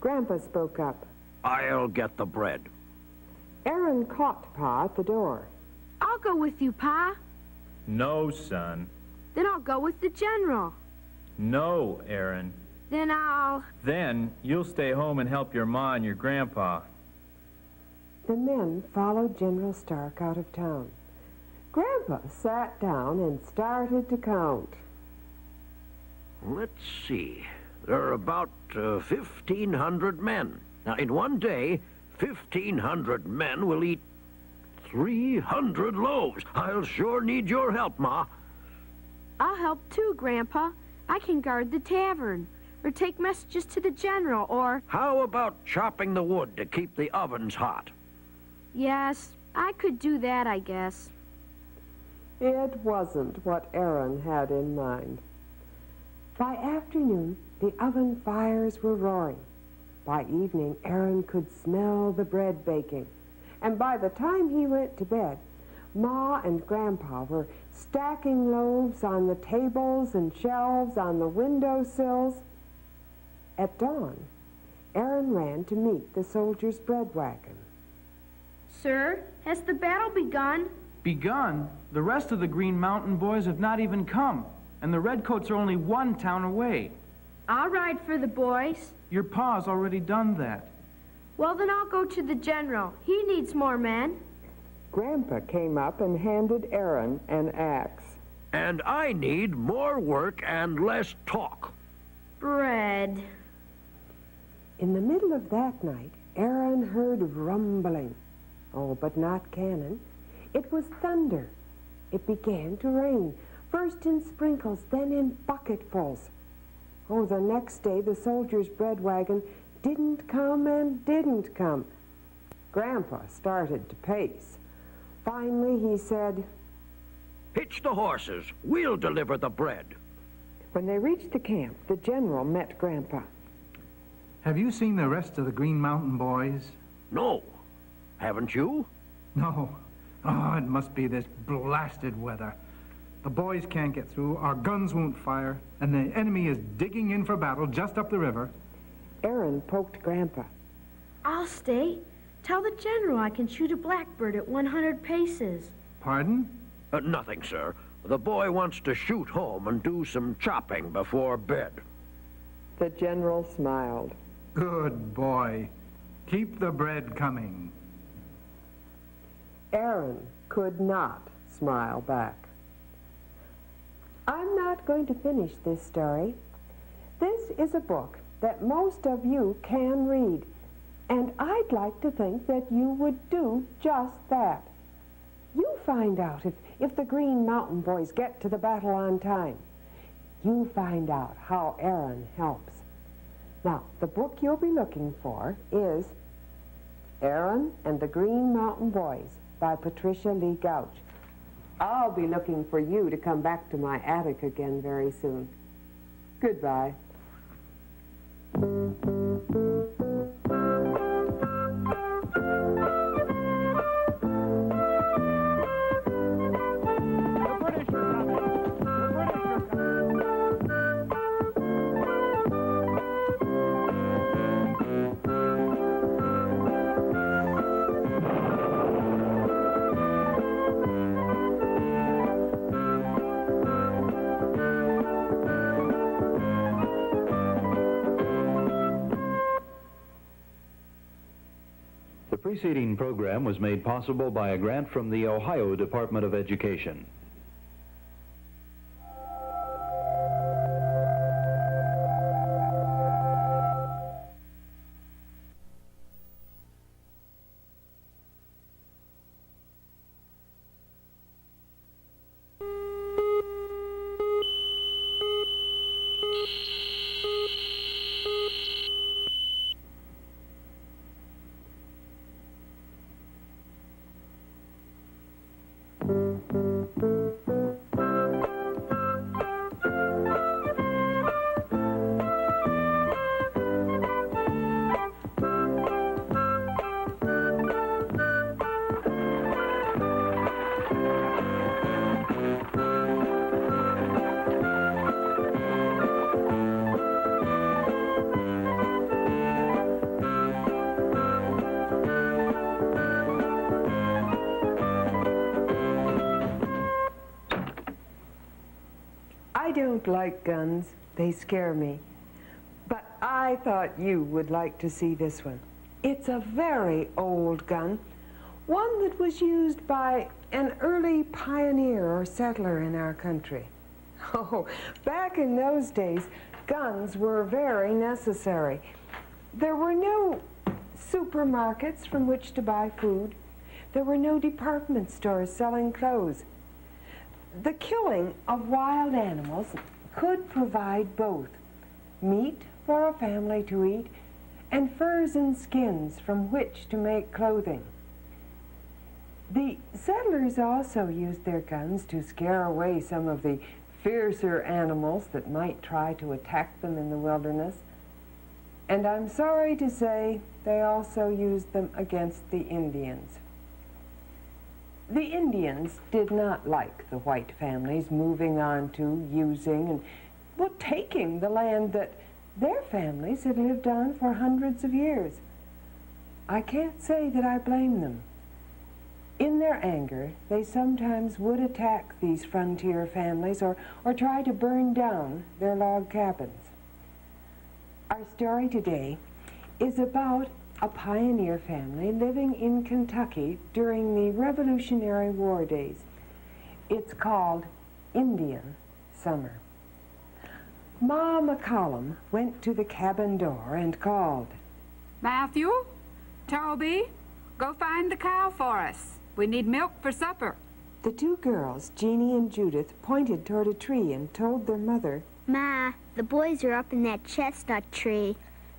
Grandpa spoke up. I'll get the bread. Aaron caught Pa at the door. I'll go with you, Pa. No, son. Then I'll go with the general. No, Aaron. Then you'll stay home and help your ma and your grandpa. The men followed General Stark out of town. Grandpa sat down and started to count. Let's see. There are about 1,500 men. Now, in one day, 1,500 men will eat 300 loaves. I'll sure need your help, Ma. I'll help too, Grandpa. I can guard the tavern, or take messages to the general, or... How about chopping the wood to keep the ovens hot? Yes, I could do that, I guess. It wasn't what Aaron had in mind. By afternoon, the oven fires were roaring. By evening, Aaron could smell the bread baking. And by the time he went to bed, Ma and Grandpa were stacking loaves on the tables and shelves on the windowsills. At dawn, Aaron ran to meet the soldiers' bread wagon. Sir, has the battle begun? Begun? The rest of the Green Mountain Boys have not even come, and the Redcoats are only one town away. I'll ride for the boys. Your pa's already done that. Well, then I'll go to the general. He needs more men. Grandpa came up and handed Aaron an axe. And I need more work and less talk. Bread. In the middle of that night, Aaron heard rumbling. Oh, but not cannon. It was thunder. It began to rain, first in sprinkles, then in bucketfuls. Oh, the next day, the soldiers' bread wagon didn't come and didn't come. Grandpa started to pace. Finally, he said, Hitch the horses. We'll deliver the bread. When they reached the camp, the general met Grandpa. Have you seen the rest of the Green Mountain Boys? No. Haven't you? No. Oh, it must be this blasted weather. The boys can't get through, our guns won't fire, and the enemy is digging in for battle just up the river. Aaron poked Grandpa. I'll stay. Tell the general I can shoot a blackbird at 100 paces. Pardon? Nothing, sir. The boy wants to shoot home and do some chopping before bed. The general smiled. Good boy. Keep the bread coming. Aaron could not smile back. I'm not going to finish this story. This is a book that most of you can read, and I'd like to think that you would do just that. You find out if the Green Mountain Boys get to the battle on time. You find out how Aaron helps. Now, the book you'll be looking for is Aaron and the Green Mountain Boys by Patricia Lee Gouch. I'll be looking for you to come back to my attic again very soon. Goodbye. The preceding program was made possible by a grant from the Ohio Department of Education. I don't like guns. They scare me. But I thought you would like to see this one. It's a very old gun, one that was used by an early pioneer or settler in our country. Oh, back in those days, guns were very necessary. There were no supermarkets from which to buy food. There were no department stores selling clothes. The killing of wild animals could provide both meat for a family to eat and furs and skins from which to make clothing. The settlers also used their guns to scare away some of the fiercer animals that might try to attack them in the wilderness. And I'm sorry to say they also used them against the Indians. The Indians did not like the white families moving on to, using, and well, taking the land that their families had lived on for hundreds of years. I can't say that I blame them. In their anger, they sometimes would attack these frontier families or try to burn down their log cabins. Our story today is about a pioneer family living in Kentucky during the Revolutionary War days. It's called Indian Summer. Ma McCollum went to the cabin door and called, Matthew, Toby, go find the cow for us. We need milk for supper. The two girls, Jeannie and Judith, pointed toward a tree and told their mother, Ma, the boys are up in that chestnut tree.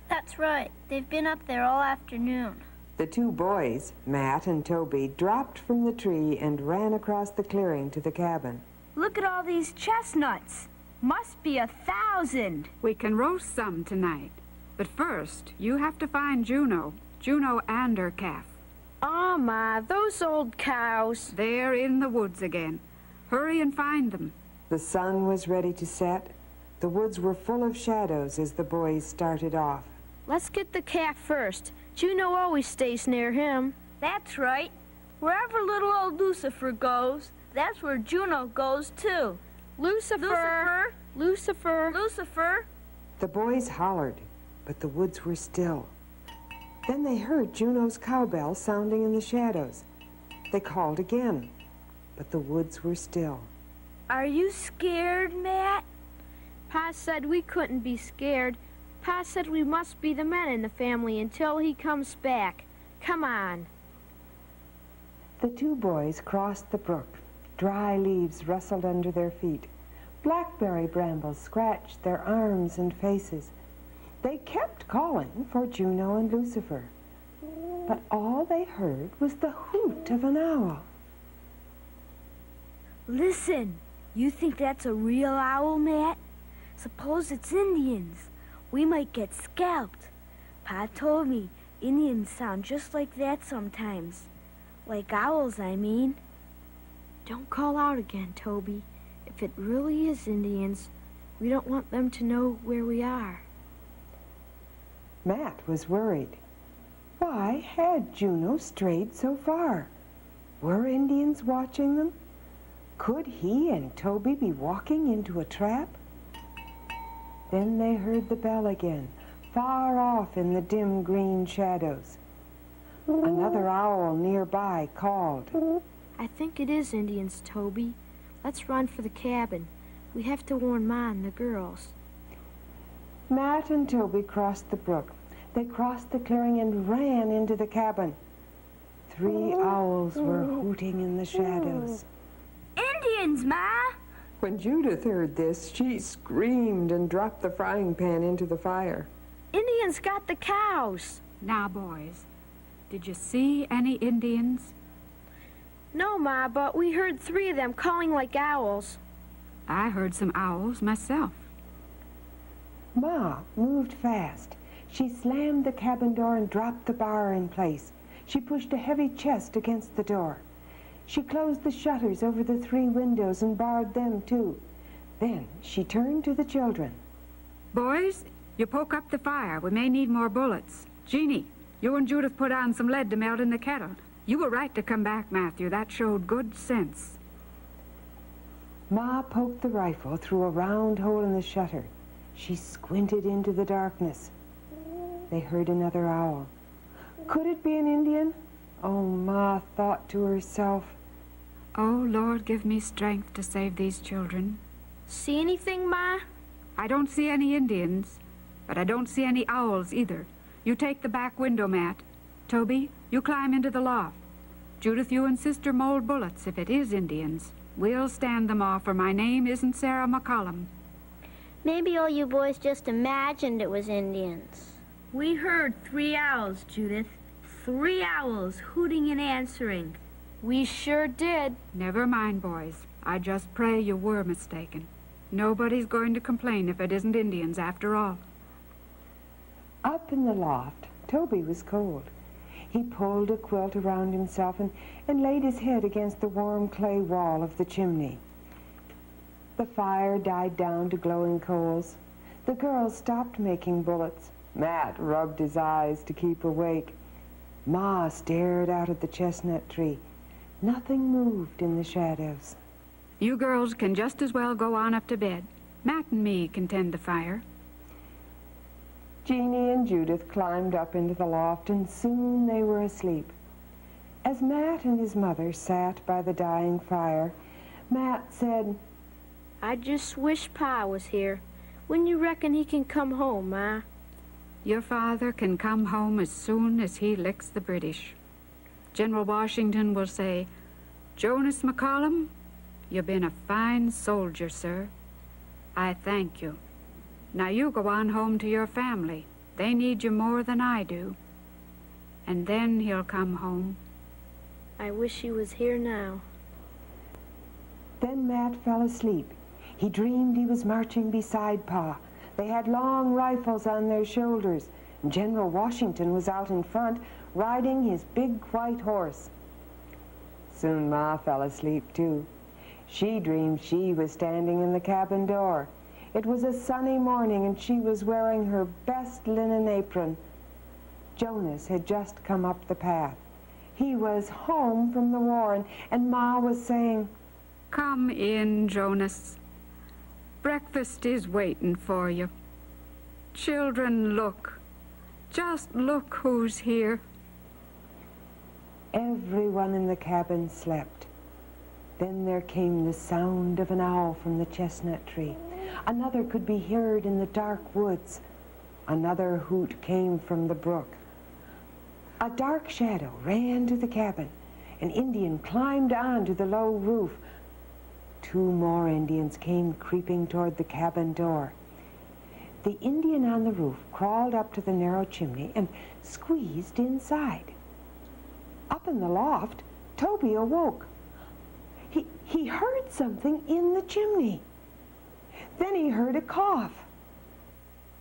That's right. They've been up there all afternoon. The two boys, Matt and Toby, dropped from the tree and ran across the clearing to the cabin. Look at all these chestnuts. Must be 1,000. We can roast some tonight. But first, you have to find Juno and her calf. Oh, Ma, those old cows. They're in the woods again. Hurry and find them. The sun was ready to set. The woods were full of shadows as the boys started off. Let's get the calf first. Juno always stays near him. That's right. Wherever little old Lucifer goes, that's where Juno goes too. Lucifer! Lucifer! Lucifer! The boys hollered, but the woods were still. Then they heard Juno's cowbell sounding in the shadows. They called again, but the woods were still. Are you scared, Matt? Pa said we couldn't be scared. Pa said we must be the men in the family until he comes back. Come on. The two boys crossed the brook. Dry leaves rustled under their feet. Blackberry brambles scratched their arms and faces. They kept calling for Juno and Lucifer, but all they heard was the hoot of an owl. Listen, you think that's a real owl, Matt? Suppose it's Indians. We might get scalped. Pa told me Indians sound just like that sometimes. Like owls, I mean. Don't call out again, Toby. If it really is Indians, we don't want them to know where we are. Matt was worried. Why had Juno strayed so far? Were Indians watching them? Could he and Toby be walking into a trap? Then they heard the bell again, far off in the dim green shadows. Another owl nearby called. I think it is Indians, Toby. Let's run for the cabin. We have to warn Ma and the girls. Matt and Toby crossed the brook. They crossed the clearing and ran into the cabin. 3 owls were hooting in the shadows. Indians, Ma! When Judith heard this, she screamed and dropped the frying pan into the fire. Indians got the cows. Now, boys, did you see any Indians? No, Ma, but we heard 3 of them calling like owls. I heard some owls myself. Ma moved fast. She slammed the cabin door and dropped the bar in place. She pushed a heavy chest against the door. She closed the shutters over the 3 windows and barred them too. Then she turned to the children. Boys, you poke up the fire. We may need more bullets. Jeannie, you and Judith put on some lead to melt in the kettle. You were right to come back, Matthew. That showed good sense. Ma poked the rifle through a round hole in the shutter. She squinted into the darkness. They heard another owl. Could it be an Indian? Oh, Ma thought to herself. Oh, Lord, give me strength to save these children. See anything, Ma? I don't see any Indians, but I don't see any owls either. You take the back window, Matt. Toby, you climb into the loft. Judith, you and Sister mold bullets if it is Indians. We'll stand them off, for my name isn't Sarah McCollum. Maybe all you boys just imagined it was Indians. We heard 3 owls, Judith. 3 owls hooting and answering. We sure did. Never mind, boys. I just pray you were mistaken. Nobody's going to complain if it isn't Indians after all. Up in the loft, Toby was cold. He pulled a quilt around himself and laid his head against the warm clay wall of the chimney. The fire died down to glowing coals. The girls stopped making bullets. Matt rubbed his eyes to keep awake. Ma stared out at the chestnut tree. Nothing moved in the shadows. You girls can just as well go on up to bed. Matt and me can tend the fire. Jeannie and Judith climbed up into the loft, and soon they were asleep. As Matt and his mother sat by the dying fire, Matt said, I just wish Pa was here. When you reckon he can come home, Ma? Your father can come home as soon as he licks the British. General Washington will say, Jonas McCollum, you've been a fine soldier, sir. I thank you. Now you go on home to your family. They need you more than I do. And then he'll come home. I wish he was here now. Then Matt fell asleep. He dreamed he was marching beside Pa. They had long rifles on their shoulders, and General Washington was out in front, riding his big white horse. Soon Ma fell asleep, too. She dreamed she was standing in the cabin door. It was a sunny morning, and she was wearing her best linen apron. Jonas had just come up the path. He was home from the war, and Ma was saying, Come in, Jonas. Breakfast is waiting for you. Children, look. Just look who's here. Everyone in the cabin slept. Then there came the sound of an owl from the chestnut tree. Another could be heard in the dark woods. Another hoot came from the brook. A dark shadow ran to the cabin. An Indian climbed onto the low roof. 2 more Indians came creeping toward the cabin door. The Indian on the roof crawled up to the narrow chimney and squeezed inside. Up in the loft, Toby awoke. He heard something in the chimney. Then he heard a cough.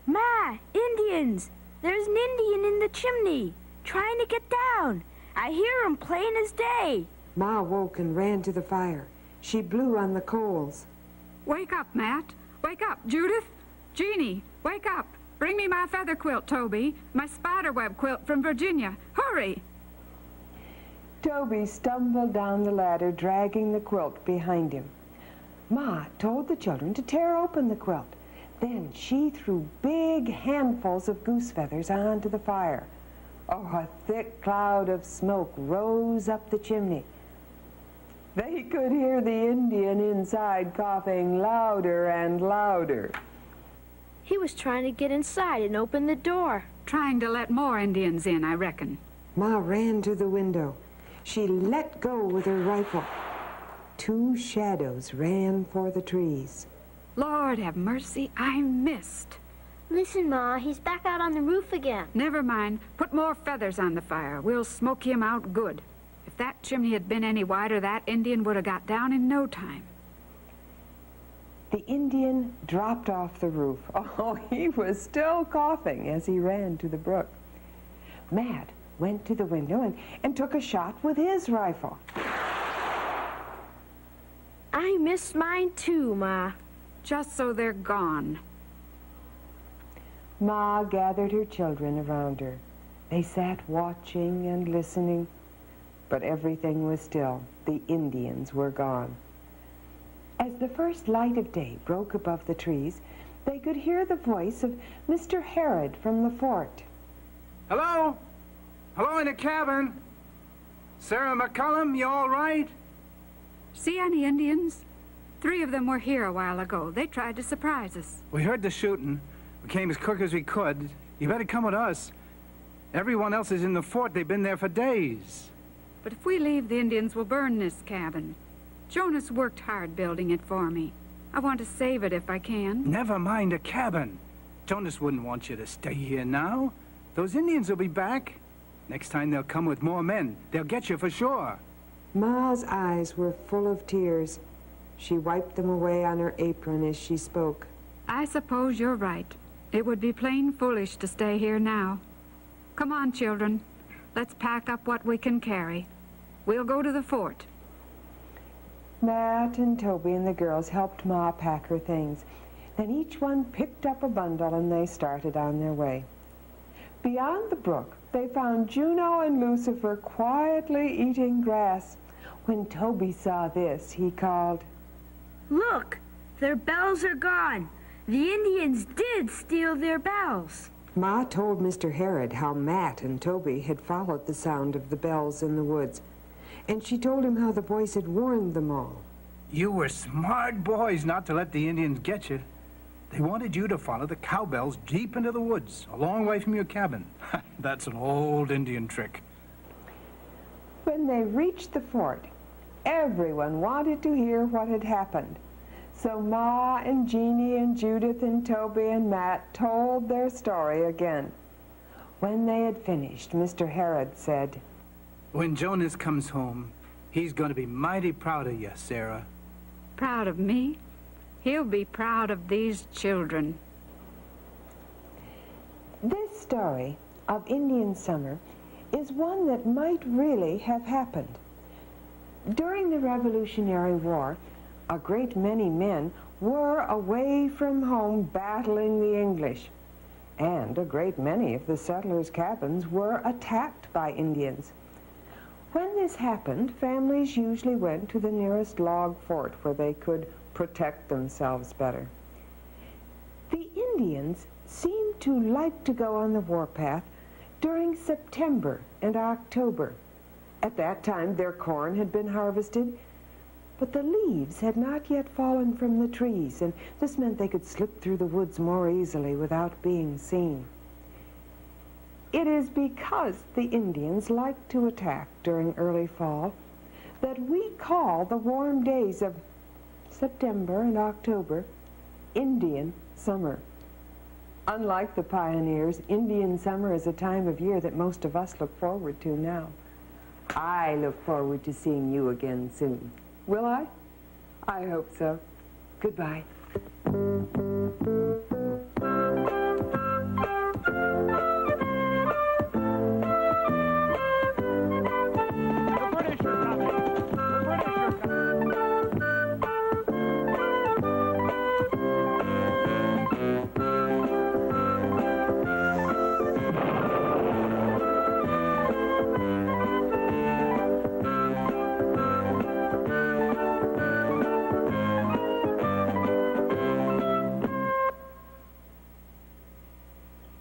Ma, Indians! There's an Indian in the chimney, trying to get down. I hear him plain as day. Ma woke and ran to the fire. She blew on the coals. Wake up, Matt. Wake up, Judith. Jeannie, wake up. Bring me my feather quilt, Toby. My spiderweb quilt from Virginia. Hurry! Toby stumbled down the ladder, dragging the quilt behind him. Ma told the children to tear open the quilt. Then she threw big handfuls of goose feathers onto the fire. Oh, a thick cloud of smoke rose up the chimney. They could hear the Indian inside coughing louder and louder. He was trying to get inside and open the door. Trying to let more Indians in, I reckon. Ma ran to the window. She let go with her rifle. 2 shadows ran for the trees. Lord have mercy, I missed. Listen, Ma, he's back out on the roof again. Never mind. Put more feathers on the fire. We'll smoke him out good. If that chimney had been any wider, that Indian would have got down in no time. The Indian dropped off the roof. Oh, he was still coughing as he ran to the brook. Matt went to the window and took a shot with his rifle. I missed mine too, Ma. Just so they're gone. Ma gathered her children around her. They sat watching and listening, but everything was still. The Indians were gone. As the first light of day broke above the trees, they could hear the voice of Mr. Harrod from the fort. Hello? Hello in the cabin? Sarah McCollum, you all right? See any Indians? 3 of them were here a while ago. They tried to surprise us. We heard the shooting. We came as quick as we could. You better come with us. Everyone else is in the fort. They've been there for days. But if we leave, the Indians will burn this cabin. Jonas worked hard building it for me. I want to save it if I can. Never mind a cabin. Jonas wouldn't want you to stay here now. Those Indians will be back. Next time they'll come with more men. They'll get you for sure. Ma's eyes were full of tears. She wiped them away on her apron as she spoke. I suppose you're right. It would be plain foolish to stay here now. Come on, children. Let's pack up what we can carry. We'll go to the fort. Matt and Toby and the girls helped Ma pack her things. Then each one picked up a bundle and they started on their way. Beyond the brook, they found Juno and Lucifer quietly eating grass. When Toby saw this, he called, Look, their bells are gone. The Indians did steal their bells. Ma told Mr. Herod how Matt and Toby had followed the sound of the bells in the woods, and she told him how the boys had warned them all. You were smart boys not to let the Indians get you. They wanted you to follow the cowbells deep into the woods, a long way from your cabin. That's an old Indian trick. When they reached the fort, everyone wanted to hear what had happened. So Ma and Jeannie and Judith and Toby and Matt told their story again. When they had finished, Mr. Herod said, When Jonas comes home, he's going to be mighty proud of you, Sarah. Proud of me? He'll be proud of these children. This story of Indian summer is one that might really have happened. During the Revolutionary War, a great many men were away from home battling the English, and a great many of the settlers' cabins were attacked by Indians. When this happened, families usually went to the nearest log fort where they could protect themselves better. The Indians seemed to like to go on the warpath during September and October. At that time, their corn had been harvested, but the leaves had not yet fallen from the trees, and this meant they could slip through the woods more easily without being seen. It is because the Indians like to attack during early fall that we call the warm days of September and October Indian summer. Unlike the pioneers, Indian summer is a time of year that most of us look forward to now. I look forward to seeing you again soon. Will I? I hope so. Goodbye.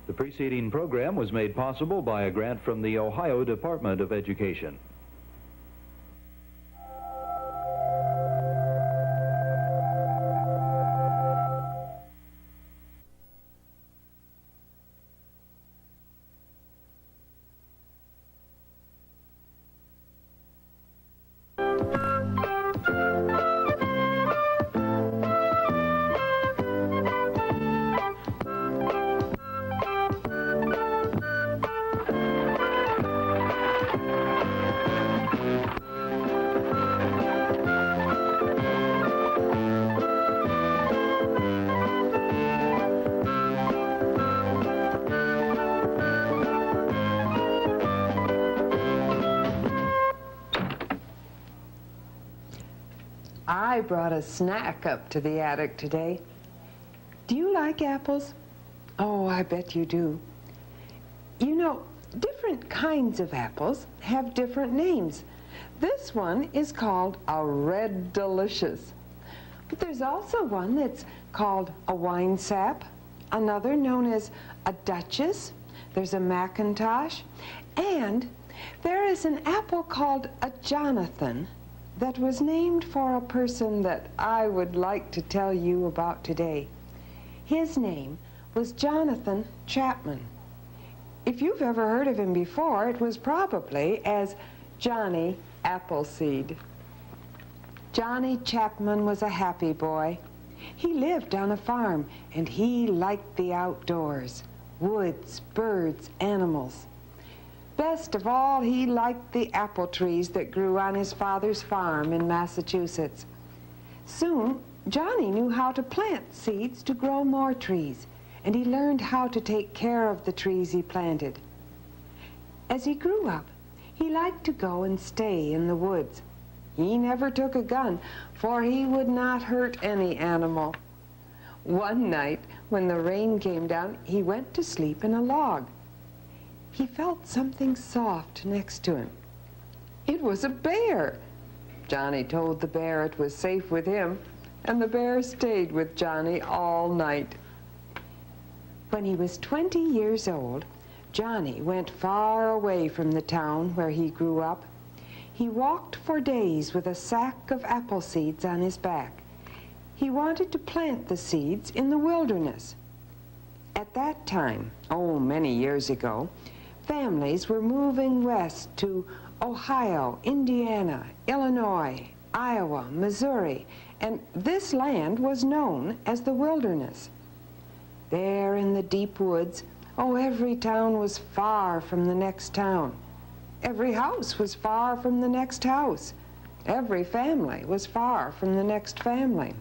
The preceding program was made possible by a grant from the Ohio Department of Education. I brought a snack up to the attic today. Do you like apples? Oh, I bet you do. You know, different kinds of apples have different names. This one is called a Red Delicious. But there's also one that's called a Wine Sap, another known as a Duchess. There's a Macintosh, and there is an apple called a Jonathan that was named for a person that I would like to tell you about today. His name was Jonathan Chapman. If you've ever heard of him before, it was probably as Johnny Appleseed. Johnny Chapman was a happy boy. He lived on a farm, and he liked the outdoors, woods, birds, animals. Best of all, he liked the apple trees that grew on his father's farm in Massachusetts. Soon, Johnny knew how to plant seeds to grow more trees, and he learned how to take care of the trees he planted. As he grew up, he liked to go and stay in the woods. He never took a gun, for he would not hurt any animal. One night, when the rain came down, he went to sleep in a log. He felt something soft next to him. It was a bear. Johnny told the bear it was safe with him, and the bear stayed with Johnny all night. When he was 20 years old, Johnny went far away from the town where he grew up. He walked for days with a sack of apple seeds on his back. He wanted to plant the seeds in the wilderness. At that time, oh, many years ago, families were moving west to Ohio, Indiana, Illinois, Iowa, Missouri, and this land was known as the wilderness. There in the deep woods, oh, every town was far from the next town. Every house was far from the next house. Every family was far from the next family.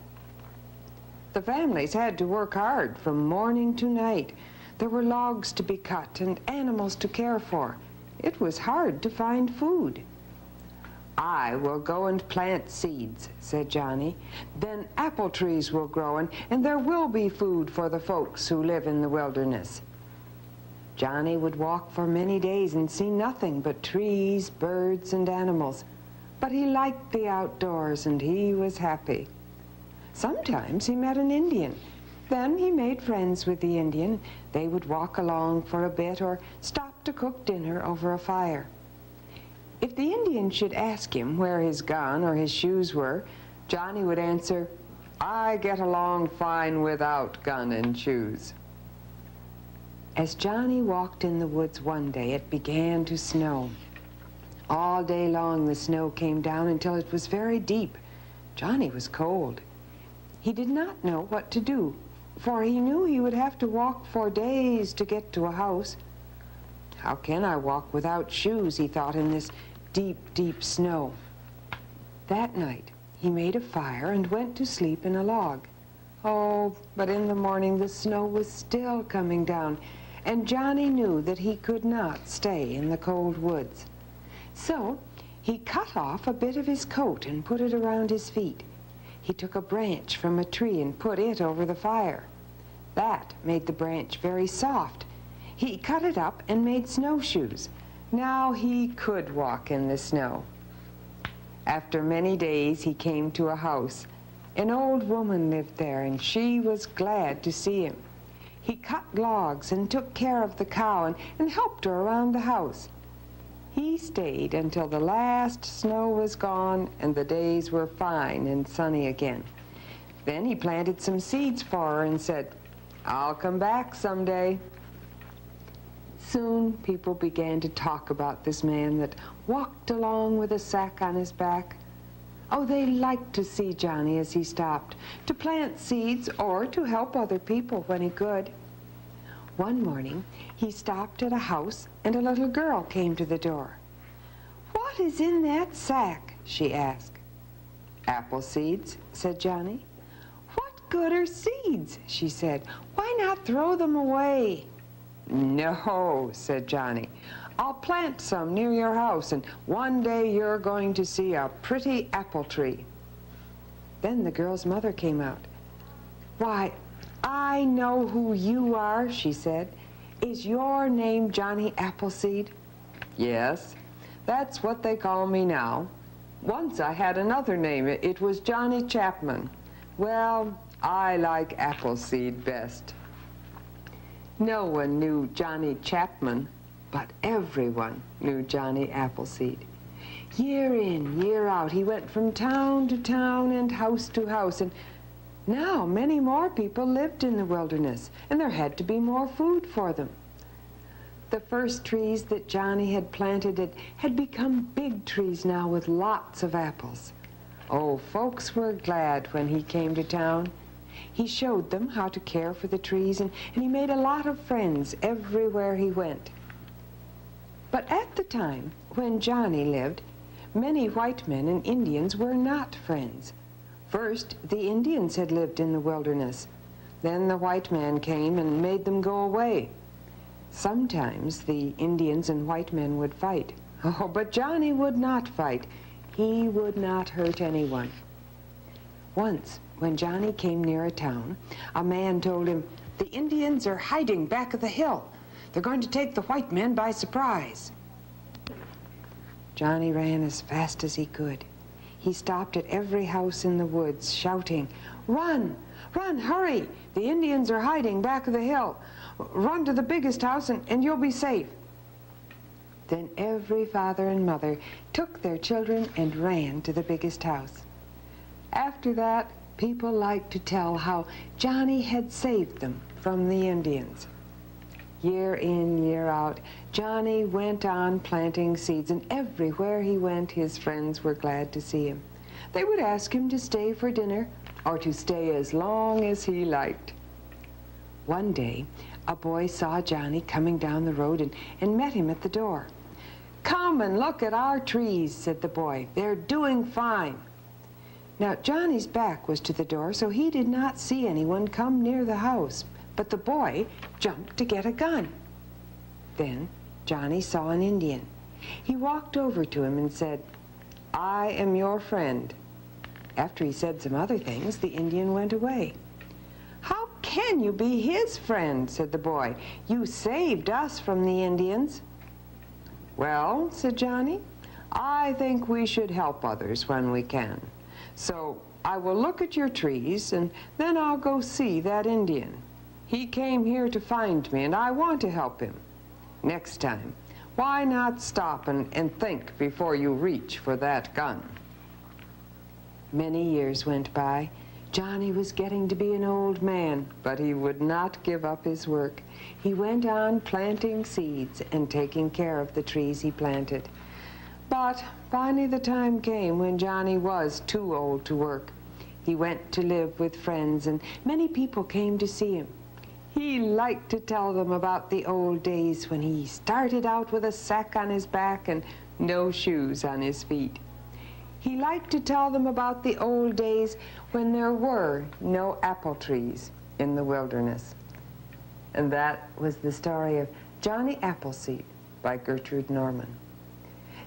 The families had to work hard from morning to night. There were logs to be cut and animals to care for. It was hard to find food. "I will go and plant seeds," said Johnny. "Then apple trees will grow, and there will be food for the folks who live in the wilderness." Johnny would walk for many days and see nothing but trees, birds, and animals. But he liked the outdoors, and he was happy. Sometimes he met an Indian. Then he made friends with the Indian. They would walk along for a bit or stop to cook dinner over a fire. If the Indian should ask him where his gun or his shoes were, Johnny would answer, "I get along fine without gun and shoes." As Johnny walked in the woods one day, it began to snow. All day long the snow came down until it was very deep. Johnny was cold. He did not know what to do, for he knew he would have to walk for days to get to a house. "How can I walk without shoes?" he thought, in this deep, deep snow. That night, he made a fire and went to sleep in a log. Oh, but in the morning the snow was still coming down, and Johnny knew that he could not stay in the cold woods. So he cut off a bit of his coat and put it around his feet. He took a branch from a tree and put it over the fire. That made the branch very soft. He cut it up and made snowshoes. Now he could walk in the snow. After many days, he came to a house. An old woman lived there, and she was glad to see him. He cut logs and took care of the cow and helped her around the house. He stayed until the last snow was gone and the days were fine and sunny again. Then he planted some seeds for her and said, "I'll come back someday." Soon people began to talk about this man that walked along with a sack on his back. Oh, they liked to see Johnny as he stopped, to plant seeds or to help other people when he could. One morning, he stopped at a house and a little girl came to the door. "What is in that sack?" she asked. "Apple seeds," said Johnny. "What good are seeds?" she said. "Why not throw them away?" "No," said Johnny. "I'll plant some near your house, and one day you're going to see a pretty apple tree." Then the girl's mother came out. "Why, I know who you are," she said. "Is your name Johnny Appleseed?" "Yes, that's what they call me now. Once I had another name. It was Johnny Chapman. Well, I like Appleseed best." No one knew Johnny Chapman, but everyone knew Johnny Appleseed. Year in, year out, he went from town to town and house to house, and now many more people lived in the wilderness, and there had to be more food for them. The first trees that Johnny had planted had become big trees now with lots of apples. Oh, folks were glad when he came to town. He showed them how to care for the trees, and he made a lot of friends everywhere he went. But at the time when Johnny lived, many white men and Indians were not friends. First, the Indians had lived in the wilderness. Then the white man came and made them go away. Sometimes the Indians and white men would fight. Oh, but Johnny would not fight. He would not hurt anyone. Once, when Johnny came near a town, a man told him, "The Indians are hiding back of the hill. They're going to take the white men by surprise." Johnny ran as fast as he could. He stopped at every house in the woods, shouting, "Run! Run! Hurry! The Indians are hiding back of the hill. Run to the biggest house and you'll be safe." Then every father and mother took their children and ran to the biggest house. After that, people liked to tell how Johnny had saved them from the Indians. Year in, year out, Johnny went on planting seeds, and everywhere he went, his friends were glad to see him. They would ask him to stay for dinner or to stay as long as he liked. One day, a boy saw Johnny coming down the road and met him at the door. "Come and look at our trees," said the boy. "They're doing fine." Now, Johnny's back was to the door, so he did not see anyone come near the house. But the boy jumped to get a gun. Then Johnny saw an Indian. He walked over to him and said, "I am your friend." After he said some other things, the Indian went away. "How can you be his friend?" said the boy. "You saved us from the Indians." "Well," said Johnny, "I think we should help others when we can. So I will look at your trees, and then I'll go see that Indian. He came here to find me, and I want to help him. Next time, why not stop and think before you reach for that gun?" Many years went by. Johnny was getting to be an old man, but he would not give up his work. He went on planting seeds and taking care of the trees he planted. But finally the time came when Johnny was too old to work. He went to live with friends, and many people came to see him. He liked to tell them about the old days when he started out with a sack on his back and no shoes on his feet. He liked to tell them about the old days when there were no apple trees in the wilderness. And that was the story of Johnny Appleseed by Gertrude Norman.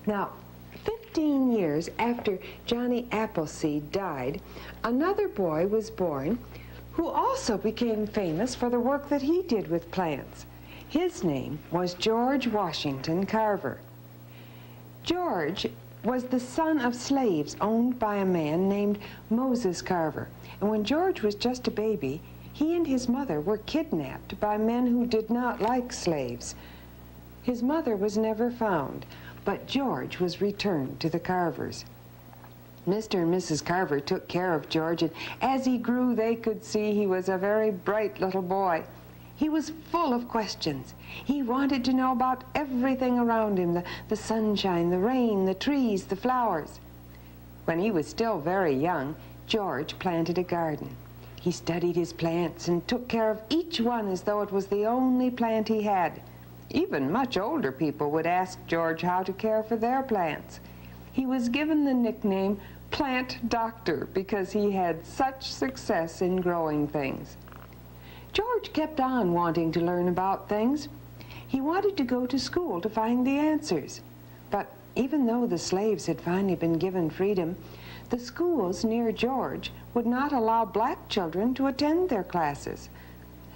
Now, 15 years after Johnny Appleseed died, another boy was born who also became famous for the work that he did with plants. His name was George Washington Carver. George was the son of slaves owned by a man named Moses Carver. And when George was just a baby, he and his mother were kidnapped by men who did not like slaves. His mother was never found, but George was returned to the Carvers. Mr. and Mrs. Carver took care of George, and as he grew, they could see he was a very bright little boy. He was full of questions. He wanted to know about everything around him, the sunshine, the rain, the trees, the flowers. When he was still very young, George planted a garden. He studied his plants and took care of each one as though it was the only plant he had. Even much older people would ask George how to care for their plants. He was given the nickname Plant Doctor because he had such success in growing things. George kept on wanting to learn about things. He wanted to go to school to find the answers. But even though the slaves had finally been given freedom, the schools near George would not allow black children to attend their classes.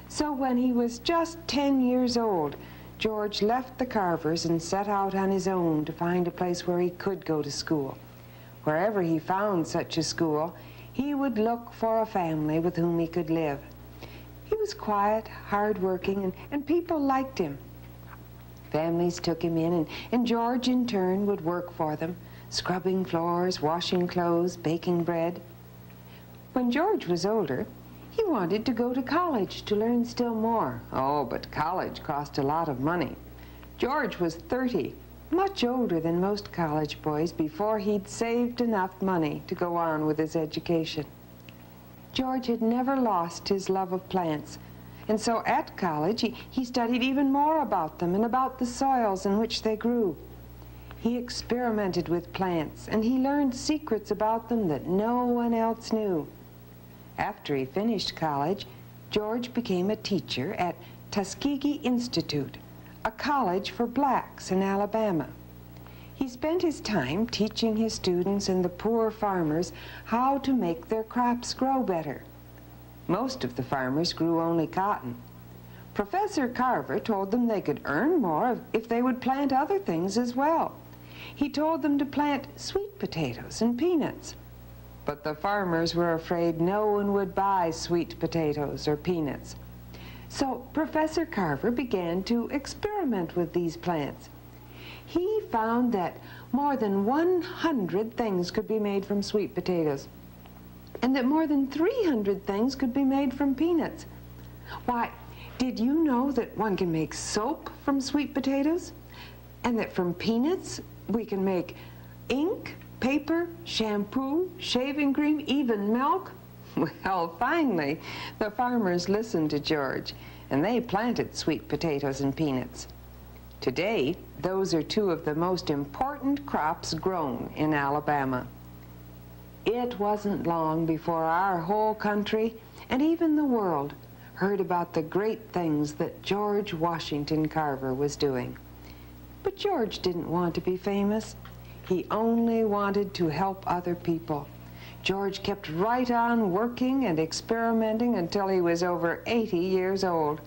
So when he was just 10 years old, George left the Carvers and set out on his own to find a place where he could go to school. Wherever he found such a school, he would look for a family with whom he could live. He was quiet, hard-working, and people liked him. Families took him in, and George in turn would work for them, scrubbing floors, washing clothes, baking bread. When George was older, he wanted to go to college to learn still more. Oh, but college cost a lot of money. George was 30, much older than most college boys, before he'd saved enough money to go on with his education. George had never lost his love of plants, and so at college he studied even more about them and about the soils in which they grew. He experimented with plants, and he learned secrets about them that no one else knew. After he finished college, George became a teacher at Tuskegee Institute, a college for blacks in Alabama. He spent his time teaching his students and the poor farmers how to make their crops grow better. Most of the farmers grew only cotton. Professor Carver told them they could earn more if they would plant other things as well. He told them to plant sweet potatoes and peanuts. But the farmers were afraid no one would buy sweet potatoes or peanuts. So Professor Carver began to experiment with these plants. He found that more than 100 things could be made from sweet potatoes, and that more than 300 things could be made from peanuts. Why, did you know that one can make soap from sweet potatoes? And that from peanuts we can make ink, paper, shampoo, shaving cream, even milk? Well, finally, the farmers listened to George, and they planted sweet potatoes and peanuts. Today, those are two of the most important crops grown in Alabama. It wasn't long before our whole country, and even the world, heard about the great things that George Washington Carver was doing. But George didn't want to be famous. He only wanted to help other people. George kept right on working and experimenting until he was over 80 years old.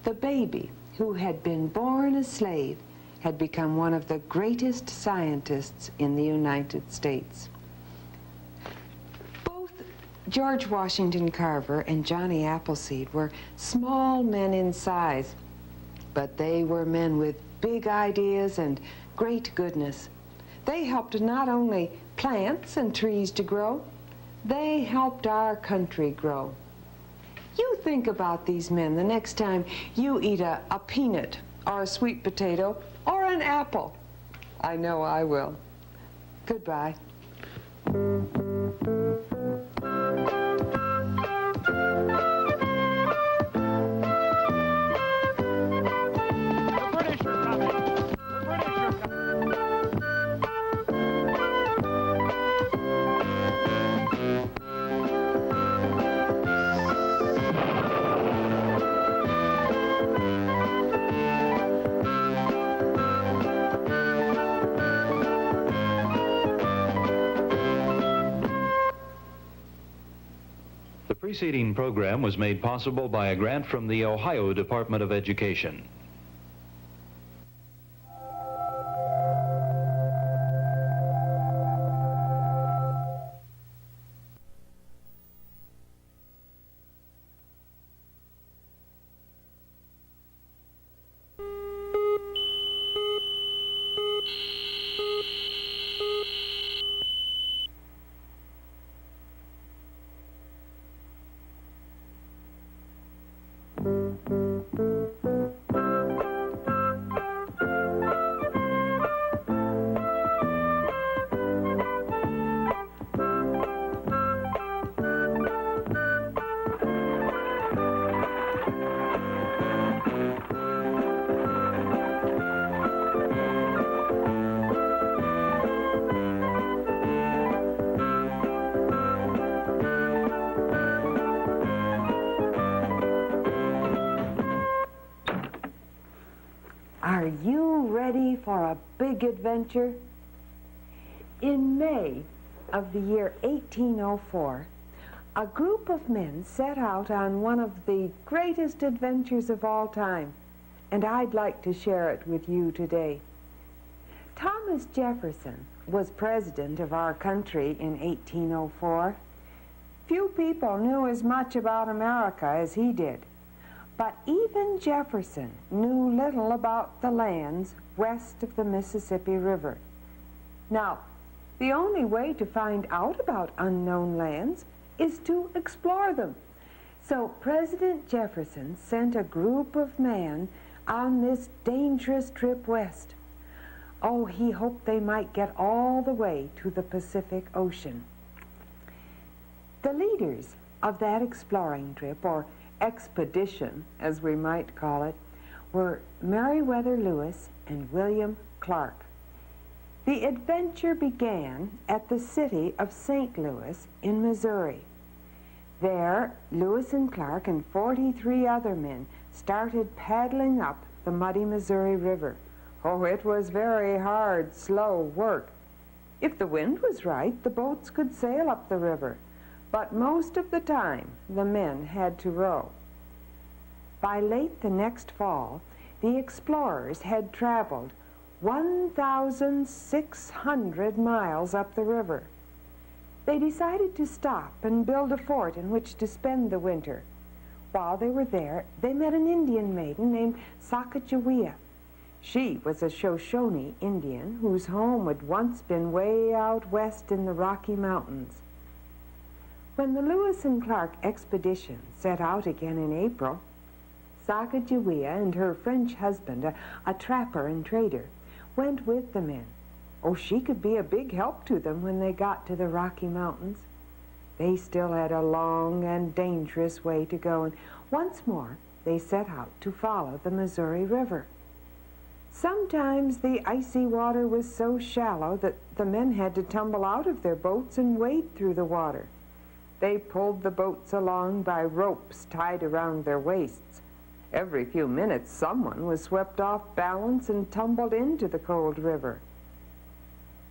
The baby, who had been born a slave, had become one of the greatest scientists in the United States. Both George Washington Carver and Johnny Appleseed were small men in size, but they were men with big ideas and great goodness. They helped not only plants and trees to grow, they helped our country grow. You think about these men the next time you eat a peanut or a sweet potato or an apple. I know I will. Goodbye. The preceding program was made possible by a grant from the Ohio Department of Education. Are you ready for a big adventure? In May of the year 1804, a group of men set out on one of the greatest adventures of all time, and I'd like to share it with you today. Thomas Jefferson was president of our country in 1804. Few people knew as much about America as he did. But even Jefferson knew little about the lands west of the Mississippi River. Now, the only way to find out about unknown lands is to explore them. So President Jefferson sent a group of men on this dangerous trip west. Oh, he hoped they might get all the way to the Pacific Ocean. The leaders of that exploring trip, or expedition, as we might call it, were Meriwether Lewis and William Clark. The adventure began at the city of St. Louis in Missouri. There, Lewis and Clark and 43 other men started paddling up the muddy Missouri River. Oh, it was very hard, slow work. If the wind was right, the boats could sail up the river, but most of the time the men had to row. By late the next fall, the explorers had traveled 1,600 miles up the river. They decided to stop and build a fort in which to spend the winter. While they were there, they met an Indian maiden named Sacagawea. She was a Shoshone Indian whose home had once been way out west in the Rocky Mountains. When the Lewis and Clark expedition set out again in April, Sacagawea and her French husband, a trapper and trader, went with the men. Oh, she could be a big help to them when they got to the Rocky Mountains. They still had a long and dangerous way to go, and once more they set out to follow the Missouri River. Sometimes the icy water was so shallow that the men had to tumble out of their boats and wade through the water. They pulled the boats along by ropes tied around their waists. Every few minutes, someone was swept off balance and tumbled into the cold river.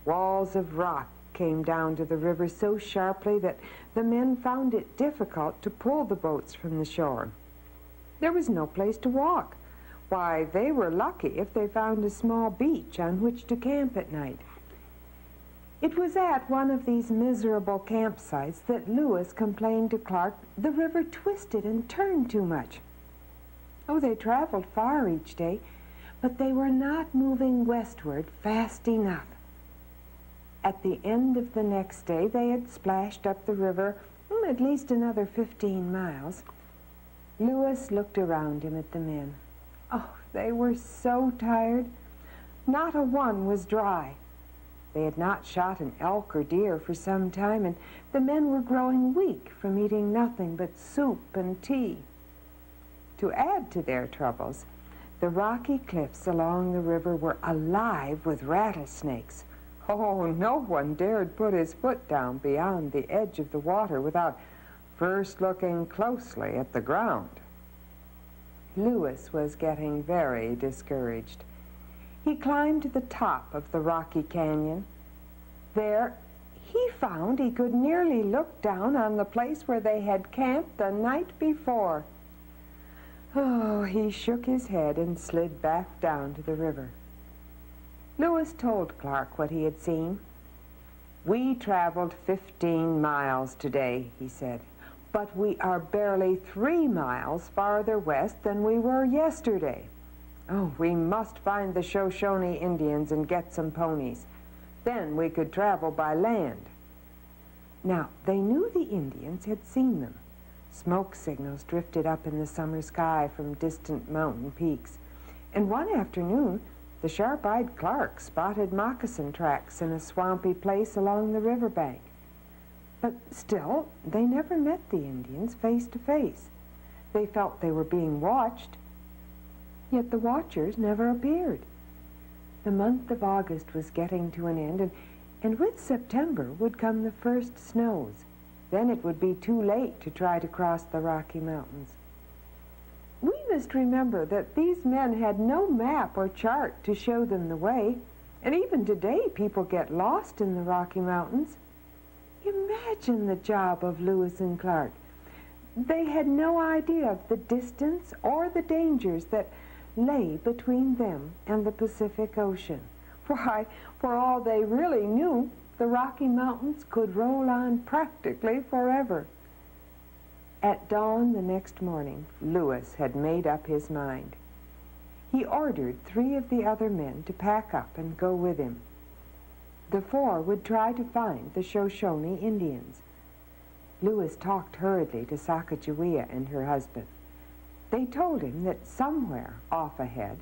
Walls of rock came down to the river so sharply that the men found it difficult to pull the boats from the shore. There was no place to walk. Why, they were lucky if they found a small beach on which to camp at night. It was at one of these miserable campsites that Lewis complained to Clark the river twisted and turned too much. Oh, they traveled far each day, but they were not moving westward fast enough. At the end of the next day, they had splashed up the river at least another 15 miles. Lewis looked around him at the men. Oh, they were so tired. Not a one was dry. They had not shot an elk or deer for some time, and the men were growing weak from eating nothing but soup and tea. To add to their troubles, the rocky cliffs along the river were alive with rattlesnakes. Oh, no one dared put his foot down beyond the edge of the water without first looking closely at the ground. Lewis was getting very discouraged. He climbed to the top of the rocky canyon. There, he found he could nearly look down on the place where they had camped the night before. Oh, he shook his head and slid back down to the river. Lewis told Clark what he had seen. "We traveled 15 miles today," he said, "but we are barely 3 miles farther west than we were yesterday. Oh, we must find the Shoshone Indians and get some ponies. Then we could travel by land." Now, they knew the Indians had seen them. Smoke signals drifted up in the summer sky from distant mountain peaks. And one afternoon, the sharp-eyed Clark spotted moccasin tracks in a swampy place along the riverbank. But still, they never met the Indians face to face. They felt they were being watched, yet the watchers never appeared. The month of August was getting to an end, and with September would come the first snows. Then it would be too late to try to cross the Rocky Mountains. We must remember that these men had no map or chart to show them the way, and even today people get lost in the Rocky Mountains. Imagine the job of Lewis and Clark. They had no idea of the distance or the dangers that lay between them and the Pacific Ocean. Why, for all they really knew, the Rocky Mountains could roll on practically forever. At dawn the next morning, Lewis had made up his mind. He ordered 3 of the other men to pack up and go with him. The 4 would try to find the Shoshone Indians. Lewis talked hurriedly to Sacagawea and her husband. They told him that somewhere off ahead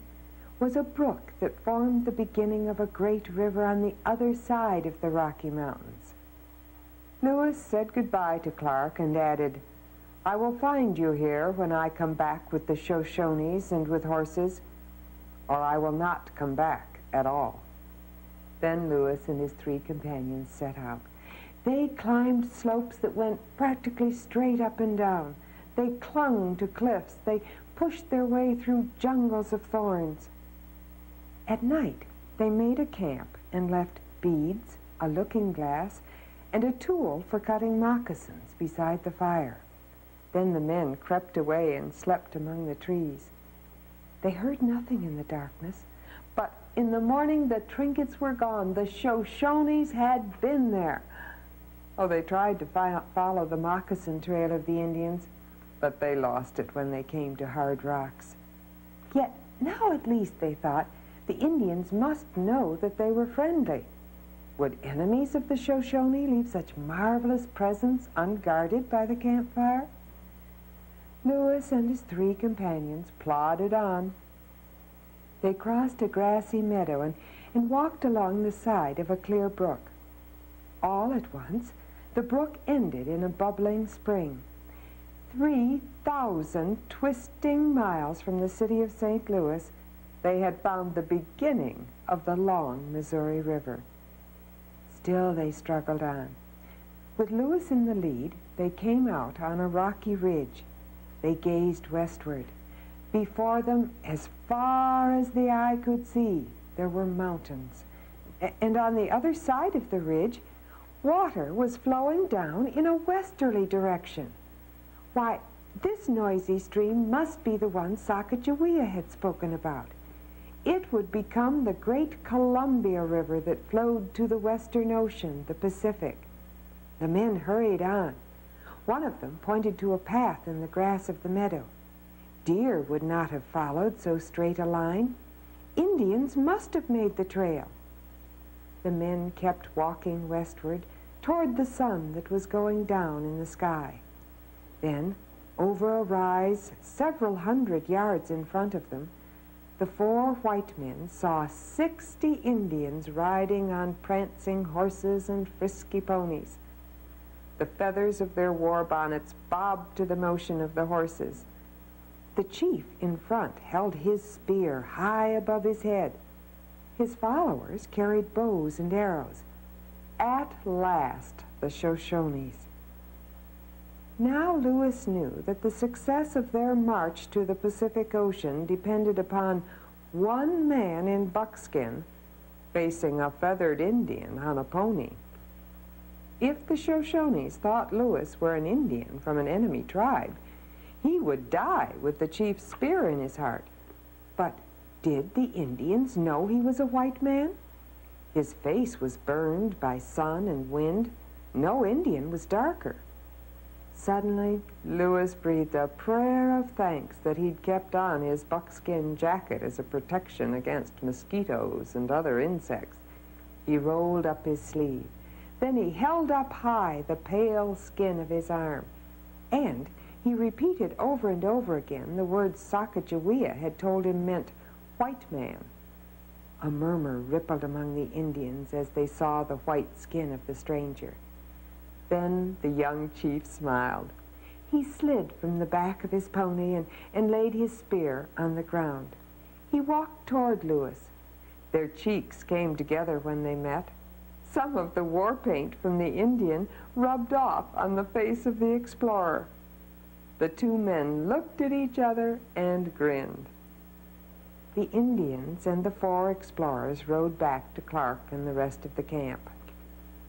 was a brook that formed the beginning of a great river on the other side of the Rocky Mountains. Lewis said goodbye to Clark and added, "I will find you here when I come back with the Shoshones and with horses, or I will not come back at all." Then Lewis and his 3 companions set out. They climbed slopes that went practically straight up and down. They clung to cliffs. They pushed their way through jungles of thorns. At night, they made a camp and left beads, a looking glass, and a tool for cutting moccasins beside the fire. Then the men crept away and slept among the trees. They heard nothing in the darkness, but in the morning the trinkets were gone. The Shoshones had been there. Oh, they tried to follow the moccasin trail of the Indians, but they lost it when they came to hard rocks. Yet now at least, they thought, the Indians must know that they were friendly. Would enemies of the Shoshone leave such marvelous presents unguarded by the campfire? Lewis and his 3 companions plodded on. They crossed a grassy meadow and walked along the side of a clear brook. All at once, the brook ended in a bubbling spring. 3,000 twisting miles from the city of St. Louis, they had found the beginning of the long Missouri River. Still they struggled on. With Lewis in the lead, they came out on a rocky ridge. They gazed westward. Before them, as far as the eye could see, there were mountains. And on the other side of the ridge, water was flowing down in a westerly direction. Why, this noisy stream must be the one Sacagawea had spoken about. It would become the great Columbia River that flowed to the Western Ocean, the Pacific. The men hurried on. One of them pointed to a path in the grass of the meadow. Deer would not have followed so straight a line. Indians must have made the trail. The men kept walking westward toward the sun that was going down in the sky. Then, over a rise several hundred yards in front of them, the 4 white men saw 60 Indians riding on prancing horses and frisky ponies. The feathers of their war bonnets bobbed to the motion of the horses. The chief in front held his spear high above his head. His followers carried bows and arrows. At last, the Shoshones. Now Lewis knew that the success of their march to the Pacific Ocean depended upon one man in buckskin facing a feathered Indian on a pony. If the Shoshones thought Lewis were an Indian from an enemy tribe, he would die with the chief's spear in his heart. But did the Indians know he was a white man? His face was burned by sun and wind. No Indian was darker. Suddenly, Lewis breathed a prayer of thanks that he'd kept on his buckskin jacket as a protection against mosquitoes and other insects. He rolled up his sleeve. Then he held up high the pale skin of his arm. And he repeated over and over again the words Sacagawea had told him meant white man. A murmur rippled among the Indians as they saw the white skin of the stranger. Then the young chief smiled. He slid from the back of his pony and laid his spear on the ground. He walked toward Lewis. Their cheeks came together when they met. Some of the war paint from the Indian rubbed off on the face of the explorer. The 2 men looked at each other and grinned. The Indians and the 4 explorers rode back to Clark and the rest of the camp.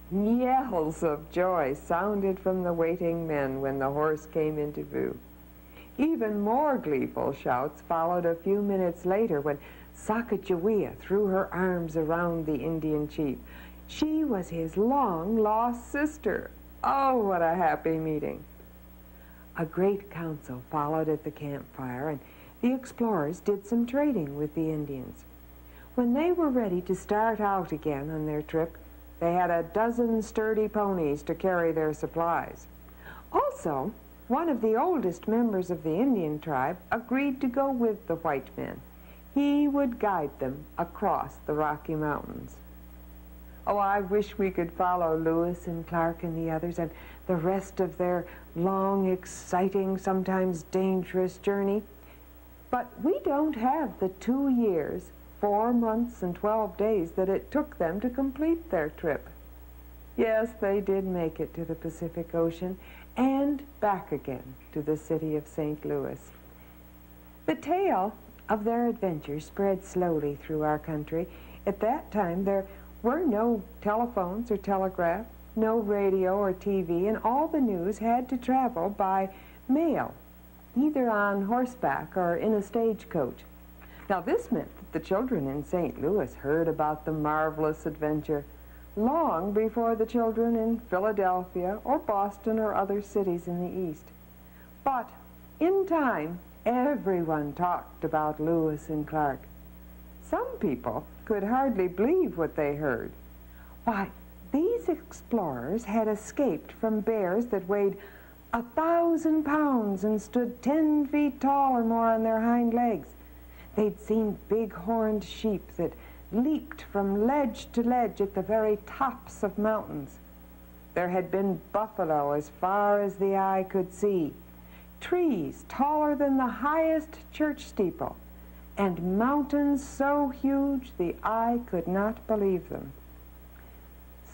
Yells of joy sounded from the waiting men when the horse came into view. Even more gleeful shouts followed a few minutes later when Sacagawea threw her arms around the Indian chief. She was his long-lost sister. Oh, what a happy meeting. A great council followed at the campfire, and the explorers did some trading with the Indians. When they were ready to start out again on their trip, they had a dozen sturdy ponies to carry their supplies. Also, one of the oldest members of the Indian tribe, agreed to go with the white men. He would guide them across the Rocky Mountains. Oh, I wish we could follow Lewis and Clark and the others and the rest of their long, exciting, sometimes dangerous journey. But we don't have the 2 years, 4 months, and 12 days that it took them to complete their trip. Yes, they did make it to the Pacific Ocean and back again to the city of St. Louis. The tale of their adventure spread slowly through our country. At that time, there were no telephones or telegraph, no radio or TV, and all the news had to travel by mail, either on horseback or in a stagecoach. Now, this meant that the children in St. Louis heard about the marvelous adventure long before the children in Philadelphia or Boston or other cities in the East. But in time, everyone talked about Lewis and Clark. Some people could hardly believe what they heard. Why, these explorers had escaped from bears that weighed 1,000 pounds and stood 10 feet tall or more on their hind legs. They'd seen big-horned sheep that leaped from ledge to ledge at the very tops of mountains. There had been buffalo as far as the eye could see, trees taller than the highest church steeple, and mountains so huge the eye could not believe them.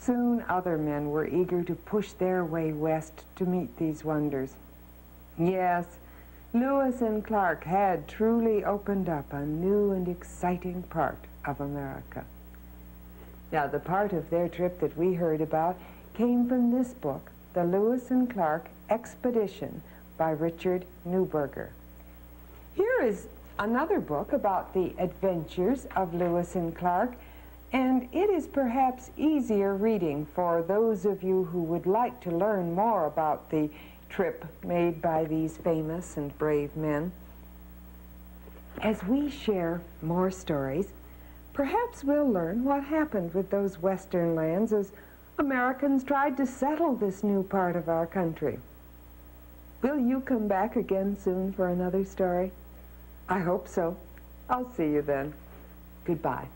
Soon other men were eager to push their way west to meet these wonders. Yes, Lewis and Clark had truly opened up a new and exciting part of America. Now, the part of their trip that we heard about came from this book, The Lewis and Clark Expedition by Richard Neuberger. Here is another book about the adventures of Lewis and Clark, and it is perhaps easier reading for those of you who would like to learn more about the trip made by these famous and brave men. As we share more stories, perhaps we'll learn what happened with those western lands as Americans tried to settle this new part of our country. Will you come back again soon for another story? I hope so. I'll see you then. Goodbye.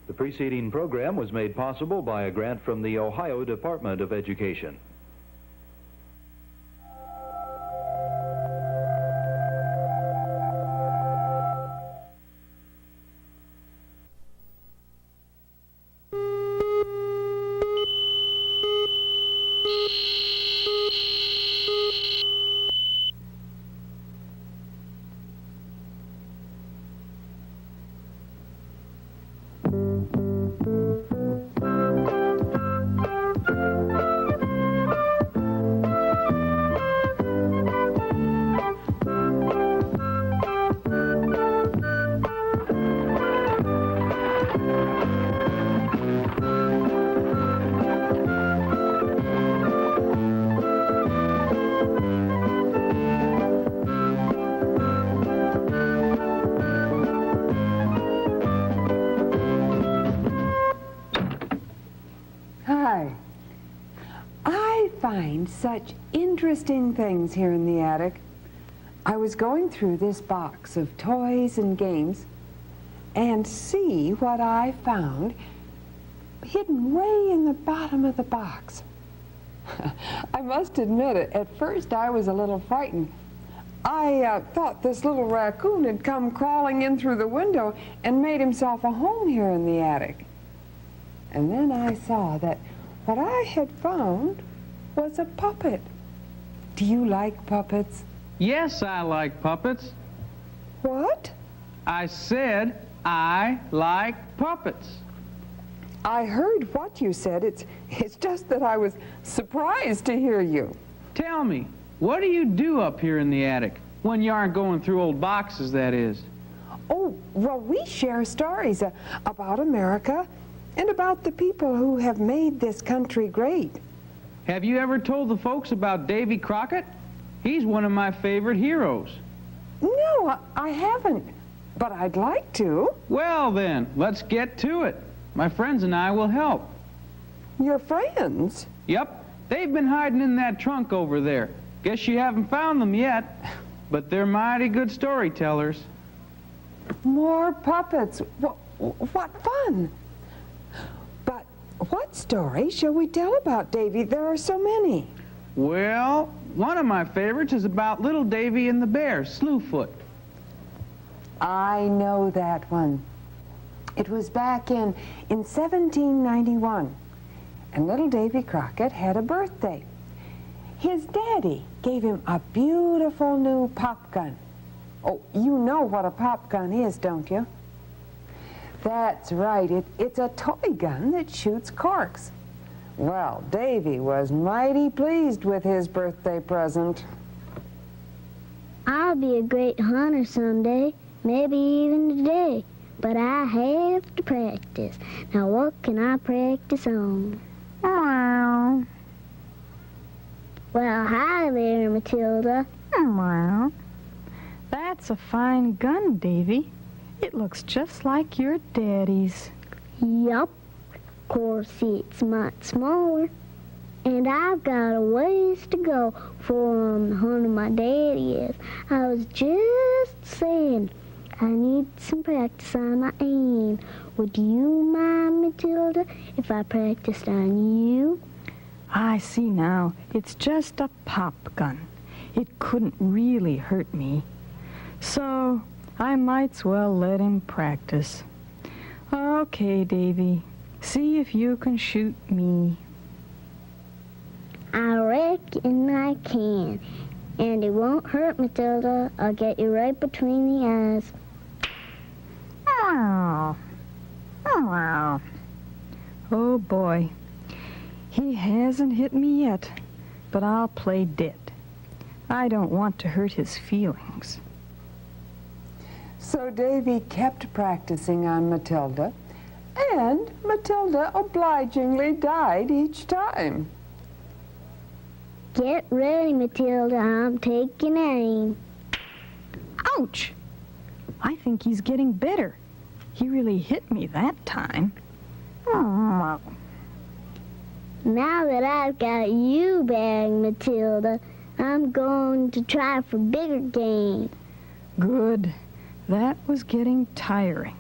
The preceding program was made possible by a grant from the Ohio Department of Education. Hi. I find such interesting things here in the attic. I was going through this box of toys and games, and see what I found hidden way in the bottom of the box. I must admit it, at first I was a little frightened. I thought this little raccoon had come crawling in through the window and made himself a home here in the attic. And then I saw that what I had found was a puppet. Do you like puppets? Yes, I like puppets. What? I said I like puppets. I heard what you said. It's just that I was surprised to hear you. Tell me, what do you do up here in the attic? When you aren't going through old boxes, that is. Oh, well, we share stories about America and about the people who have made this country great. Have you ever told the folks about Davy Crockett? He's one of my favorite heroes. No, I haven't, but I'd like to. Well, then, let's get to it. My friends and I will help. Your friends? Yep. They've been hiding in that trunk over there. Guess you haven't found them yet, but they're mighty good storytellers. More puppets. What fun. But what story shall we tell about Davy? There are so many. Well, one of my favorites is about little Davy and the bear, Slewfoot. I know that one. It was back in 1791, and little Davy Crockett had a birthday. His daddy gave him a beautiful new pop gun. Oh, you know what a pop gun is, don't you? That's right, it's a toy gun that shoots corks. Well, Davy was mighty pleased with his birthday present. I'll be a great hunter someday, maybe even today, but I have to practice. Now what can I practice on? Meow. Well, hi there, Matilda. Meow. That's a fine gun, Davy. It looks just like your daddy's. Yup. Of course, it's much smaller. And I've got a ways to go for the hunter my daddy is. I was just saying, I need some practice on my aim. Would you mind, Matilda, if I practiced on you? I see now. It's just a pop gun. It couldn't really hurt me. So I might's well let him practice. Okay, Davy. See if you can shoot me. I reckon I can. And it won't hurt, Matilda. I'll get you right between the eyes. Meow. Meow. Oh, boy. He hasn't hit me yet, but I'll play dead. I don't want to hurt his feelings. So Davy kept practicing on Matilda, and Matilda obligingly died each time. Get ready, Matilda. I'm taking aim. Ouch! I think he's getting better. He really hit me that time. Oh. Now that I've got you bagged, Matilda, I'm going to try for bigger game. Good. That was getting tiring.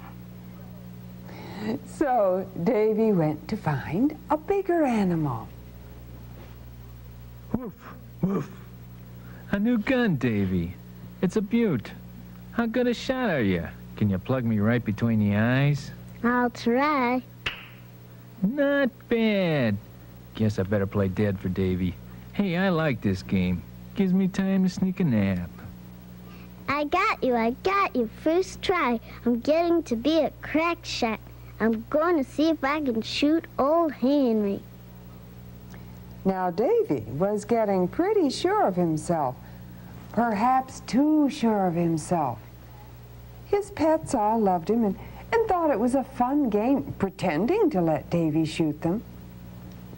So Davy went to find a bigger animal. Woof, woof. A new gun, Davy. It's a beaut. How good a shot are you? Can you plug me right between the eyes? I'll try. Not bad. Guess I better play dead for Davy. Hey, I like this game. Gives me time to sneak a nap. I got you. First try. I'm getting to be a crack shot. I'm going to see if I can shoot old Henry. Now Davy was getting pretty sure of himself, perhaps too sure of himself. His pets all loved him and thought it was a fun game, pretending to let Davy shoot them.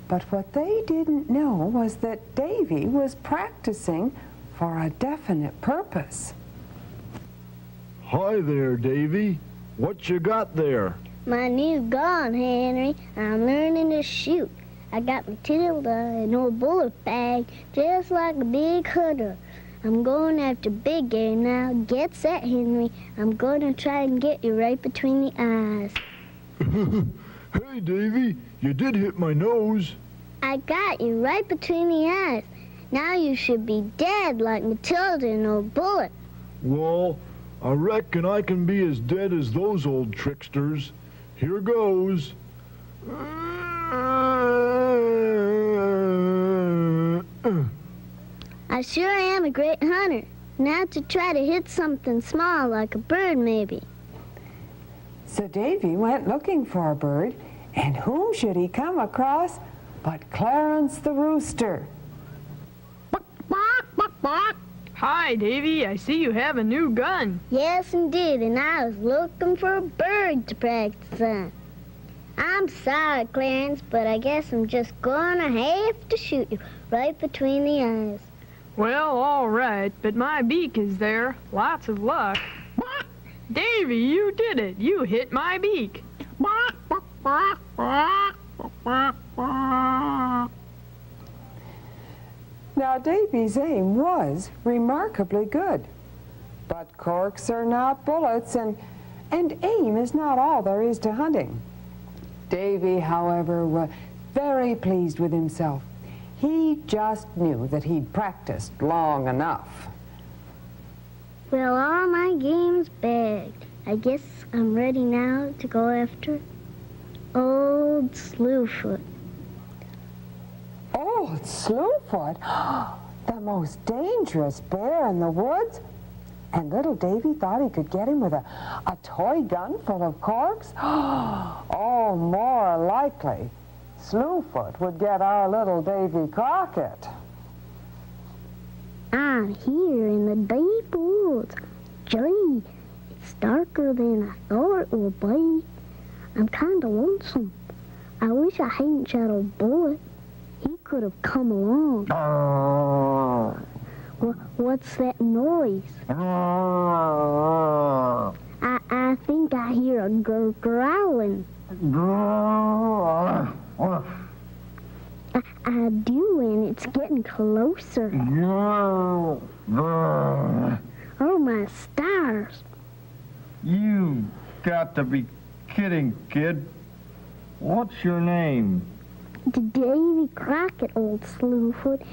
But what they didn't know was that Davy was practicing for a definite purpose. Hi there, Davy. What you got there? My new gun, Henry. I'm learning to shoot. I got Matilda an old bullet bag, just like a big hunter. I'm going after big game now. Get set, Henry. I'm going to try and get you right between the eyes. Hey, Davy, you did hit my nose. I got you right between the eyes. Now you should be dead like Matilda and old Bullet. Well, I reckon I can be as dead as those old tricksters. Here goes. I sure am a great hunter. Now to try to hit something small like a bird, maybe. So Davy went looking for a bird, And whom should he come across but Clarence the rooster? Hi, Davy. I see you have a new gun. Yes, indeed, and I was looking for a bird to practice on. I'm sorry, Clarence, but I guess I'm just gonna have to shoot you right between the eyes. Well, all right, but my beak is there. Lots of luck. Davy, you did it. You hit my beak. Now, Davy's aim was remarkably good. But corks are not bullets, and aim is not all there is to hunting. Davy, however, was very pleased with himself. He just knew that he'd practiced long enough. Well, all my game's bagged. I guess I'm ready now to go after Old Slewfoot. Old Slewfoot? The most dangerous bear in the woods? And little Davy thought he could get him with a toy gun full of corks? Oh, more likely, Slewfoot would get our little Davy Crockett. I'm here in the deep woods. Gee, it's darker than I thought it would be. I'm kind of lonesome. I wish I hadn't shot old Bullet. He could have come along. What's that noise? I think I hear a growling. I do, and it's getting closer. Oh, my stars. You got to be kidding, kid. What's your name? Davy Crockett, Old Slewfoot,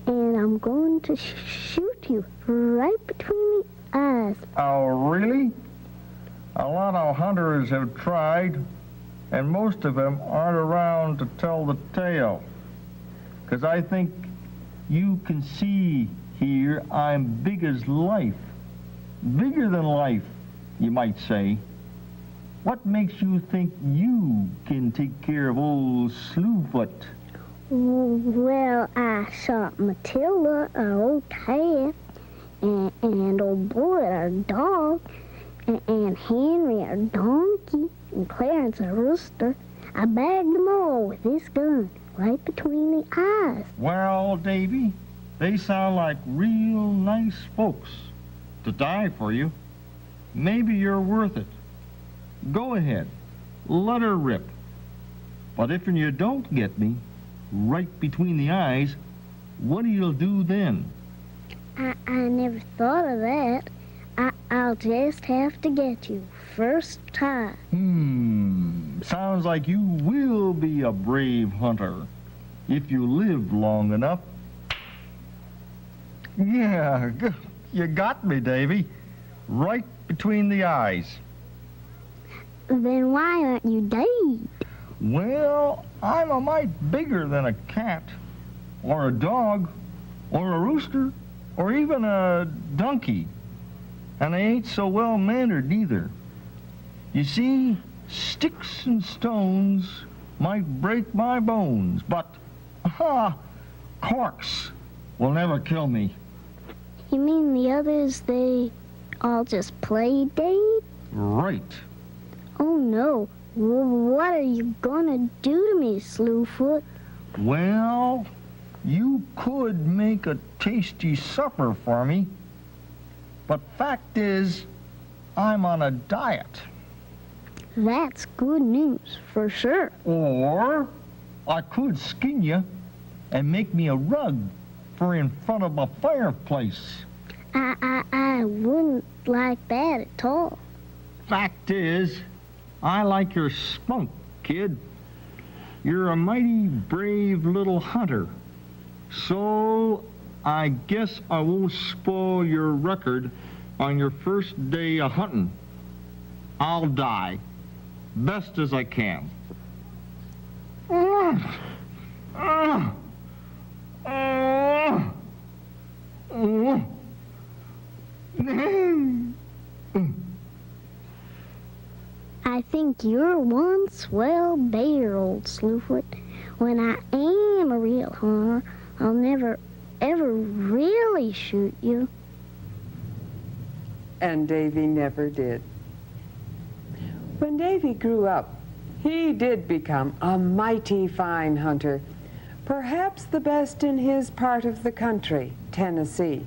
and I'm going to shoot you right between the eyes. Oh, really? A lot of hunters have tried, and most of them aren't around to tell the tale. 'Cause I think you can see here I'm big as life. Bigger than life, you might say. What makes you think you can take care of old Slewfoot? Well, I shot Matilda, our old calf, and old Bullet, our dog, and Henry, our donkey, and Clarence, our rooster. I bagged them all with this gun, right between the eyes. Well, Davy, they sound like real nice folks to die for you. Maybe you're worth it. Go ahead, let her rip. But if you don't get me right between the eyes, what do you do then? I never thought of that. I'll just have to get you first time. Sounds like you will be a brave hunter if you live long enough. Yeah, you got me, Davy. Right between the eyes. Then why aren't you dead? Well, I'm a mite bigger than a cat, or a dog, or a rooster, or even a donkey. And I ain't so well-mannered either. You see, sticks and stones might break my bones, but, corks will never kill me. You mean the others, they all just play dead? Right. Oh, no. What are you gonna do to me, Slewfoot? Well, you could make a tasty supper for me. But fact is, I'm on a diet. That's good news, for sure. Or I could skin you and make me a rug for in front of my fireplace. I wouldn't like that at all. Fact is, I like your spunk, kid. You're a mighty brave little hunter. So I guess I won't spoil your record on your first day of hunting. I'll die, best as I can. I I think you're one swell bear, old Slewfoot. When I am a real hunter, I'll never, ever really shoot you. And Davy never did. When Davy grew up, he did become a mighty fine hunter, perhaps the best in his part of the country, Tennessee.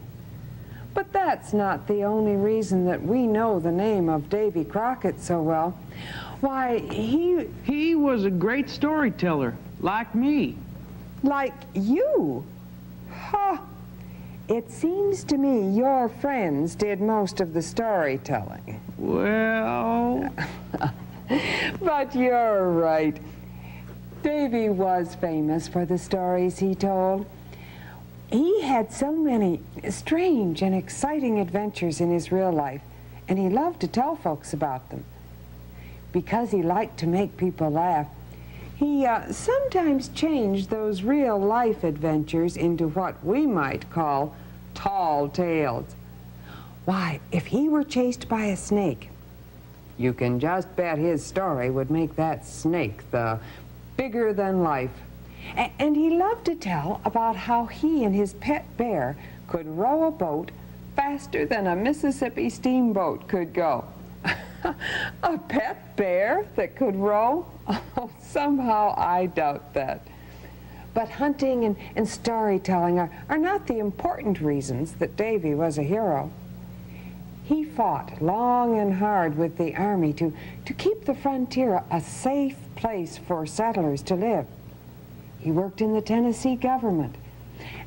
But that's not the only reason that we know the name of Davy Crockett so well. Why, He was a great storyteller, like me. Like you? Ha! It seems to me your friends did most of the storytelling. Well... But you're right. Davy was famous for the stories he told. He had so many strange and exciting adventures in his real life, and he loved to tell folks about them. Because he liked to make people laugh, he sometimes changed those real-life adventures into what we might call tall tales. Why, if he were chased by a snake, you can just bet his story would make that snake the bigger than life. And he loved to tell about how he and his pet bear could row a boat faster than a Mississippi steamboat could go. A pet bear that could row? Oh, somehow I doubt that. But hunting and storytelling are not the important reasons that Davy was a hero. He fought long and hard with the army to keep the frontier a safe place for settlers to live. He worked in the Tennessee government,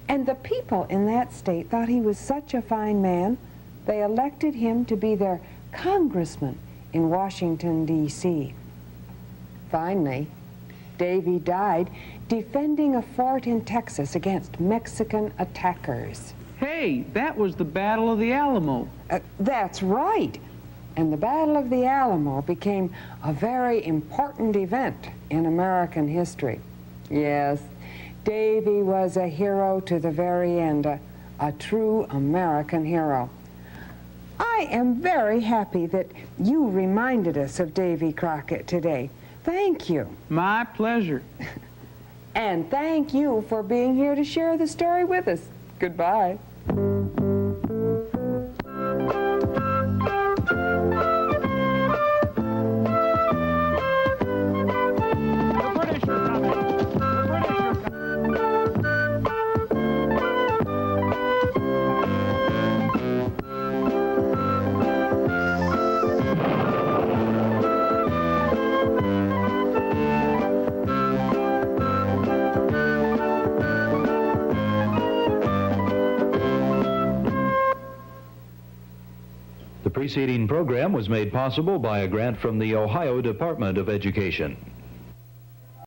and the people in that state thought he was such a fine man, they elected him to be their congressman in Washington, D.C. Finally, Davy died defending a fort in Texas against Mexican attackers. Hey, that was the Battle of the Alamo. That's right. And the Battle of the Alamo became a very important event in American history. Yes, Davy was a hero to the very end, a true American hero. I am very happy that you reminded us of Davy Crockett today. Thank you. My pleasure. And thank you for being here to share the story with us. Goodbye. The preceding program was made possible by a grant from the Ohio Department of Education.